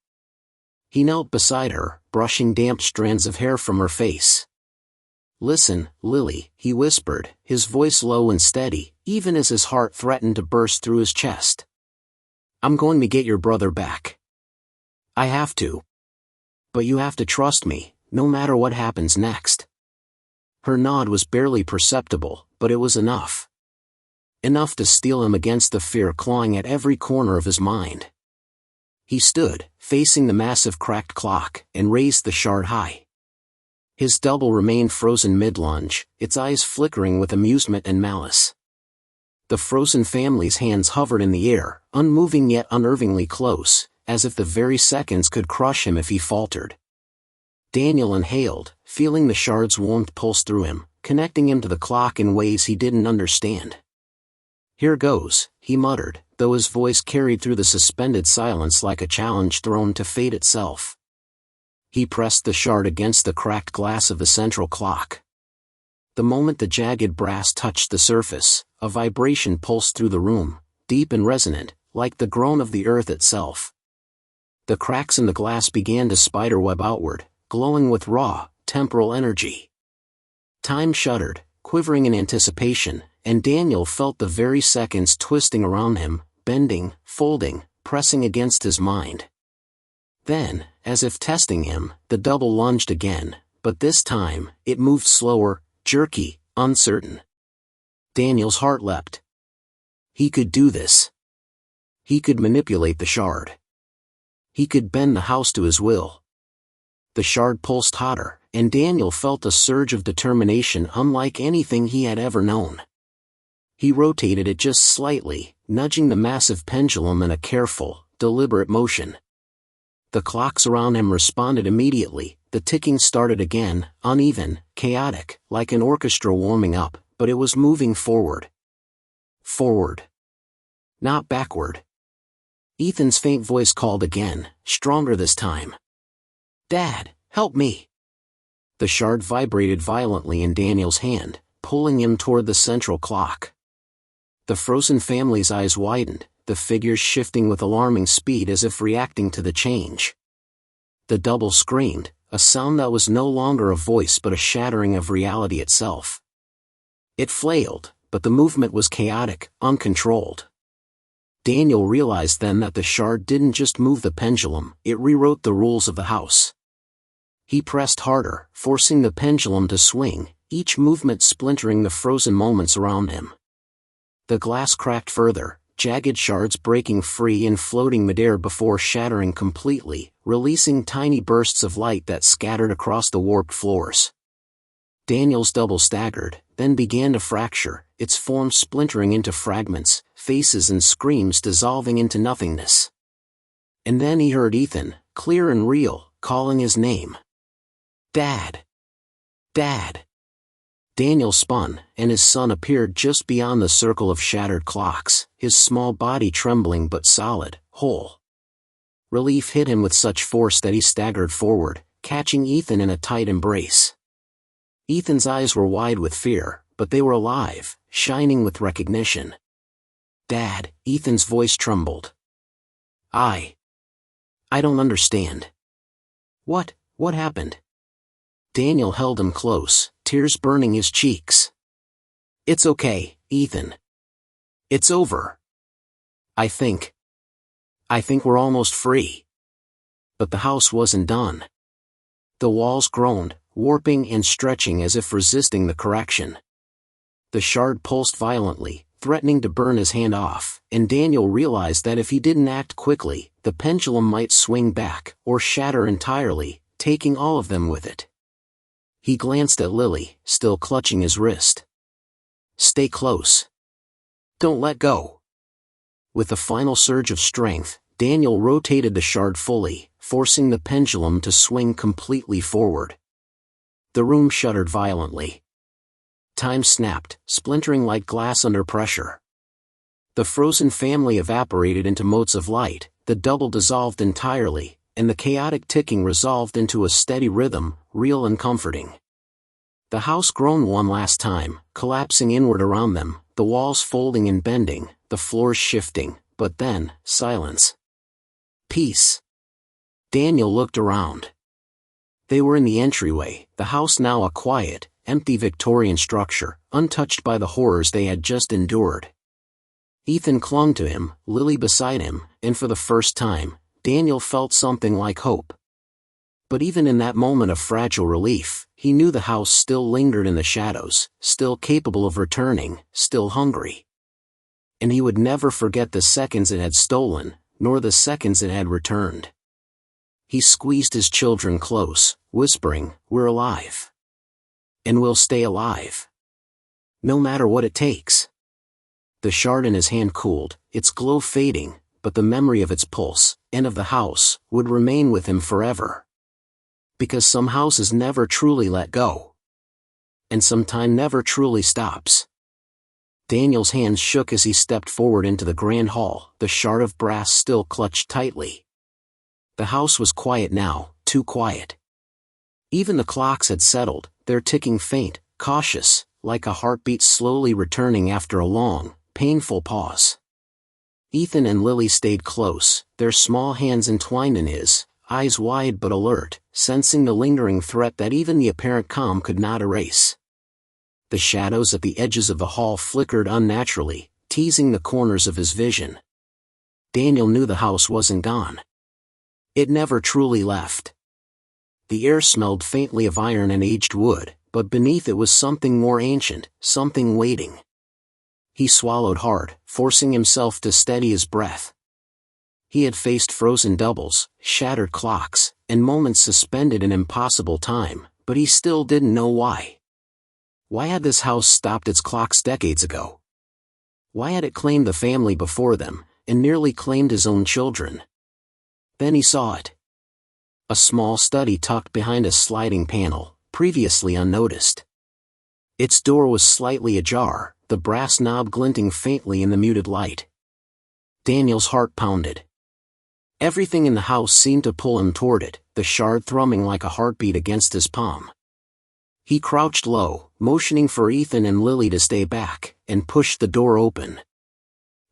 Speaker 1: He knelt beside her, brushing damp strands of hair from her face. "Listen, Lily," he whispered, his voice low and steady, even as his heart threatened to burst through his chest. "I'm going to get your brother back. I have to. But you have to trust me, no matter what happens next." Her nod was barely perceptible, but it was enough. Enough to steel him against the fear clawing at every corner of his mind. He stood, facing the massive cracked clock, and raised the shard high. His double remained frozen mid-lunge, its eyes flickering with amusement and malice. The frozen family's hands hovered in the air, unmoving yet unnervingly close, as if the very seconds could crush him if he faltered. Daniel inhaled, feeling the shard's warmth pulse through him, connecting him to the clock in ways he didn't understand. "Here goes," he muttered, though his voice carried through the suspended silence like a challenge thrown to fate itself. He pressed the shard against the cracked glass of the central clock. The moment the jagged brass touched the surface, a vibration pulsed through the room, deep and resonant, like the groan of the earth itself. The cracks in the glass began to spiderweb outward, glowing with raw, temporal energy. Time shuddered, quivering in anticipation, and Daniel felt the very seconds twisting around him, bending, folding, pressing against his mind. Then, as if testing him, the double lunged again, but this time, it moved slower, jerky, uncertain. Daniel's heart leapt. He could do this. He could manipulate the shard. He could bend the house to his will. The shard pulsed hotter, and Daniel felt a surge of determination unlike anything he had ever known. He rotated it just slightly, nudging the massive pendulum in a careful, deliberate motion. The clocks around him responded immediately, the ticking started again, uneven, chaotic, like an orchestra warming up, but it was moving forward. Forward. Not backward. Ethan's faint voice called again, stronger this time. "Dad, help me." The shard vibrated violently in Daniel's hand, pulling him toward the central clock. The frozen family's eyes widened, the figures shifting with alarming speed as if reacting to the change. The double screamed, a sound that was no longer a voice but a shattering of reality itself. It flailed, but the movement was chaotic, uncontrolled. Daniel realized then that the shard didn't just move the pendulum, it rewrote the rules of the house. He pressed harder, forcing the pendulum to swing, each movement splintering the frozen moments around him. The glass cracked further, jagged shards breaking free and floating midair before shattering completely, releasing tiny bursts of light that scattered across the warped floors. Daniel's double staggered, then began to fracture, its form splintering into fragments, faces and screams dissolving into nothingness. And then he heard Ethan, clear and real, calling his name. "Dad! Dad!" Daniel spun, and his son appeared just beyond the circle of shattered clocks, his small body trembling but solid, whole. Relief hit him with such force that he staggered forward, catching Ethan in a tight embrace. Ethan's eyes were wide with fear, but they were alive, shining with recognition. "Dad," Ethan's voice trembled. I don't understand. What happened?" Daniel held him close, tears burning his cheeks. "It's okay, Ethan. It's over. I think we're almost free." But the house wasn't done. The walls groaned, warping and stretching as if resisting the correction. The shard pulsed violently, threatening to burn his hand off, and Daniel realized that if he didn't act quickly, the pendulum might swing back, or shatter entirely, taking all of them with it. He glanced at Lily, still clutching his wrist. "Stay close. Don't let go." With a final surge of strength, Daniel rotated the shard fully, forcing the pendulum to swing completely forward. The room shuddered violently. Time snapped, splintering like glass under pressure. The frozen family evaporated into motes of light, the double dissolved entirely, and the chaotic ticking resolved into a steady rhythm, real and comforting. The house groaned one last time, collapsing inward around them, the walls folding and bending, the floors shifting, but then, silence. Peace. Daniel looked around. They were in the entryway, the house now a quiet, empty Victorian structure, untouched by the horrors they had just endured. Ethan clung to him, Lily beside him, and for the first time, Daniel felt something like hope. But even in that moment of fragile relief, he knew the house still lingered in the shadows, still capable of returning, still hungry. And he would never forget the seconds it had stolen, nor the seconds it had returned. He squeezed his children close, whispering, "We're alive. And we'll stay alive. No matter what it takes." The shard in his hand cooled, its glow fading, but the memory of its pulse, and of the house, would remain with him forever. Because some houses never truly let go. And some time never truly stops. Daniel's hands shook as he stepped forward into the grand hall, the shard of brass still clutched tightly. The house was quiet now, too quiet. Even the clocks had settled, their ticking faint, cautious, like a heartbeat slowly returning after a long, painful pause. Ethan and Lily stayed close, their small hands entwined in his, eyes wide but alert, sensing the lingering threat that even the apparent calm could not erase. The shadows at the edges of the hall flickered unnaturally, teasing the corners of his vision. Daniel knew the house wasn't gone. It never truly left. The air smelled faintly of iron and aged wood, but beneath it was something more ancient, something waiting. He swallowed hard, forcing himself to steady his breath. He had faced frozen doubles, shattered clocks, and moments suspended in impossible time, but he still didn't know why. Why had this house stopped its clocks decades ago? Why had it claimed the family before them, and nearly claimed his own children? Then he saw it. A small study tucked behind a sliding panel, previously unnoticed. Its door was slightly ajar, the brass knob glinting faintly in the muted light. Daniel's heart pounded. Everything in the house seemed to pull him toward it, the shard thrumming like a heartbeat against his palm. He crouched low, motioning for Ethan and Lily to stay back, and pushed the door open.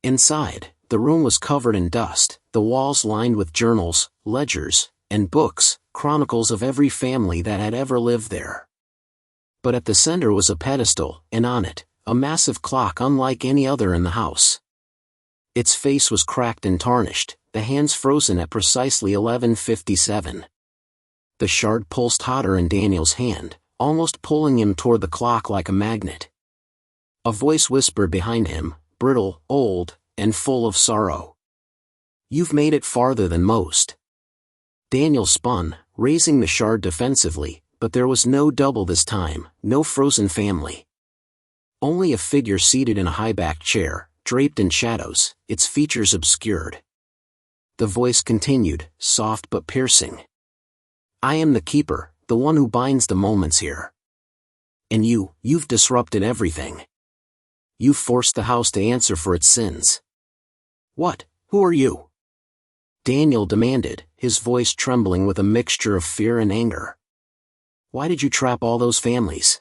Speaker 1: Inside, the room was covered in dust, the walls lined with journals, ledgers, and books, chronicles of every family that had ever lived there. But at the center was a pedestal, and on it, a massive clock unlike any other in the house. Its face was cracked and tarnished, the hands frozen at precisely 11:57. The shard pulsed hotter in Daniel's hand, almost pulling him toward the clock like a magnet. A voice whispered behind him, brittle, old, and full of sorrow. "You've made it farther than most." Daniel spun, raising the shard defensively, but there was no double this time, no frozen family. Only a figure seated in a high-backed chair, draped in shadows, its features obscured. The voice continued, soft but piercing. "I am the keeper, the one who binds the moments here. And you've disrupted everything. You've forced the house to answer for its sins." "What? Who are you?" Daniel demanded, his voice trembling with a mixture of fear and anger. Why did you trap all those families?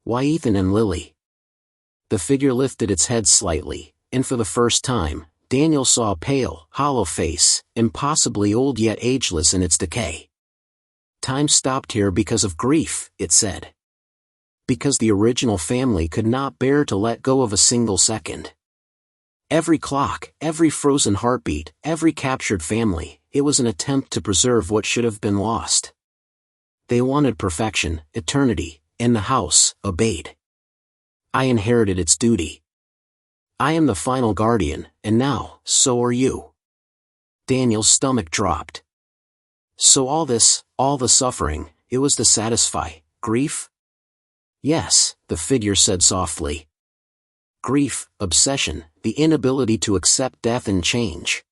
Speaker 1: Why Ethan and Lily? The figure lifted its head slightly, and for the first time, Daniel saw a pale, hollow face, impossibly old yet ageless in its decay. Time stopped here because of grief, it said. Because the original family could not bear to let go of a single second. Every clock, every frozen heartbeat, every captured family, it was an attempt to preserve what should have been lost. They wanted perfection, eternity, and the house obeyed. I inherited its duty. I am the final guardian, and now, so are you. Daniel's stomach dropped. So all this, all the suffering, it was to satisfy grief? Yes, the figure said softly. Grief, obsession, the inability to accept death and change.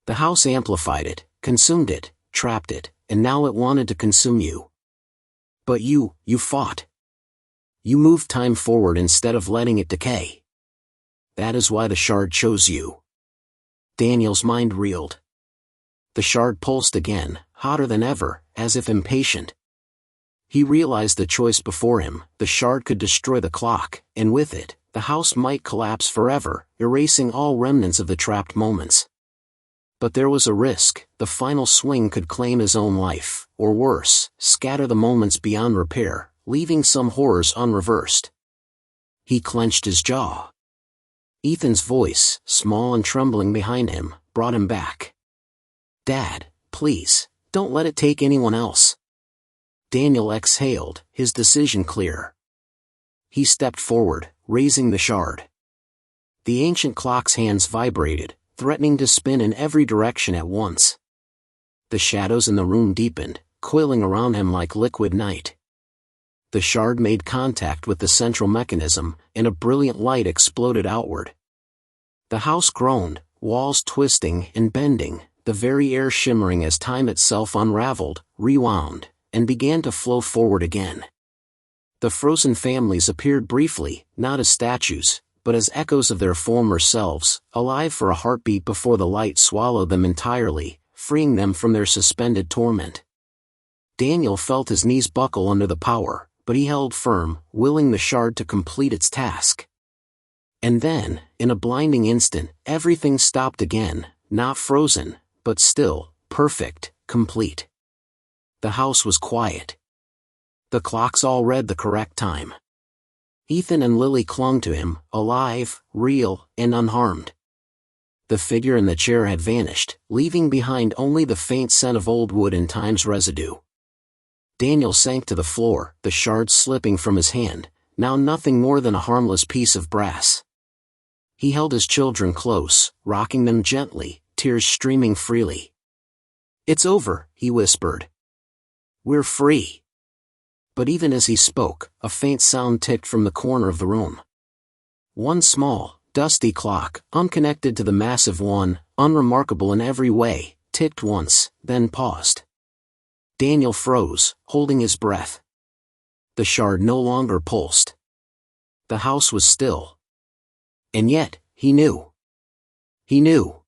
Speaker 1: The house amplified it, consumed it, trapped it, and now it wanted to consume you. But you fought. You moved time forward instead of letting it decay. That is why the shard chose you. Daniel's mind reeled. The shard pulsed again, hotter than ever, as if impatient. He realized the choice before him. The shard could destroy the clock, and with it, the house might collapse forever, erasing all remnants of the trapped moments. But there was a risk. The final swing could claim his own life, or worse, scatter the moments beyond repair, leaving some horrors unreversed. He clenched his jaw. Ethan's voice, small and trembling behind him, brought him back. Dad, please, don't let it take anyone else. Daniel exhaled, his decision clear. He stepped forward, raising the shard. The ancient clock's hands vibrated, threatening to spin in every direction at once. The shadows in the room deepened, coiling around him like liquid night. The shard made contact with the central mechanism, and a brilliant light exploded outward. The house groaned, walls twisting and bending, the very air shimmering as time itself unraveled, rewound, and began to flow forward again. The frozen families appeared briefly, not as statues, but as echoes of their former selves, alive for a heartbeat before the light swallowed them entirely, freeing them from their suspended torment. Daniel felt his knees buckle under the power, but he held firm, willing the shard to complete its task. And then, in a blinding instant, everything stopped again, not frozen, but still, perfect, complete. The house was quiet. The clocks all read the correct time. Ethan and Lily clung to him, alive, real, and unharmed. The figure in the chair had vanished, leaving behind only the faint scent of old wood and time's residue. Daniel sank to the floor, the shard slipping from his hand, now nothing more than a harmless piece of brass. He held his children close, rocking them gently, tears streaming freely. "It's over," he whispered. "We're free." But even as he spoke, a faint sound ticked from the corner of the room. One small, dusty clock, unconnected to the massive one, unremarkable in every way, ticked once, then paused. Daniel froze, holding his breath. The shard no longer pulsed. The house was still. And yet, he knew. He knew.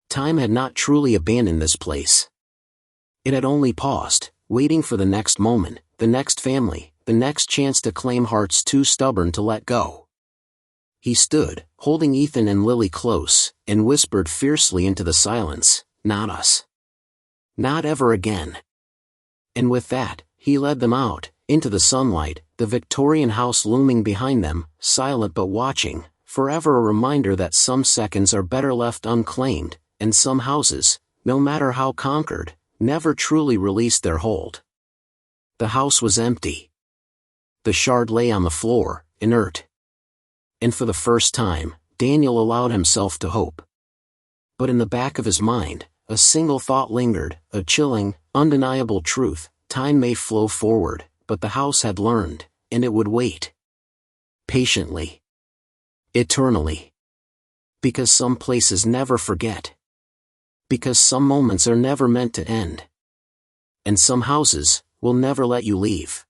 Speaker 1: Time had not truly abandoned this place. It had only paused, waiting for the next moment, the next family, the next chance to claim hearts too stubborn to let go. He stood, holding Ethan and Lily close, and whispered fiercely into the silence, "Not us. Not ever again." And with that, he led them out, into the sunlight, the Victorian house looming behind them, silent but watching, forever a reminder that some seconds are better left unclaimed, and some houses, no matter how conquered, never truly released their hold. The house was empty. The shard lay on the floor, inert. And for the first time, Daniel allowed himself to hope. But in the back of his mind, a single thought lingered, a chilling, undeniable truth: time may flow forward, but the house had learned, and it would wait. Patiently. Eternally. Because some places never forget. Because some moments are never meant to end. And some houses will never let you leave.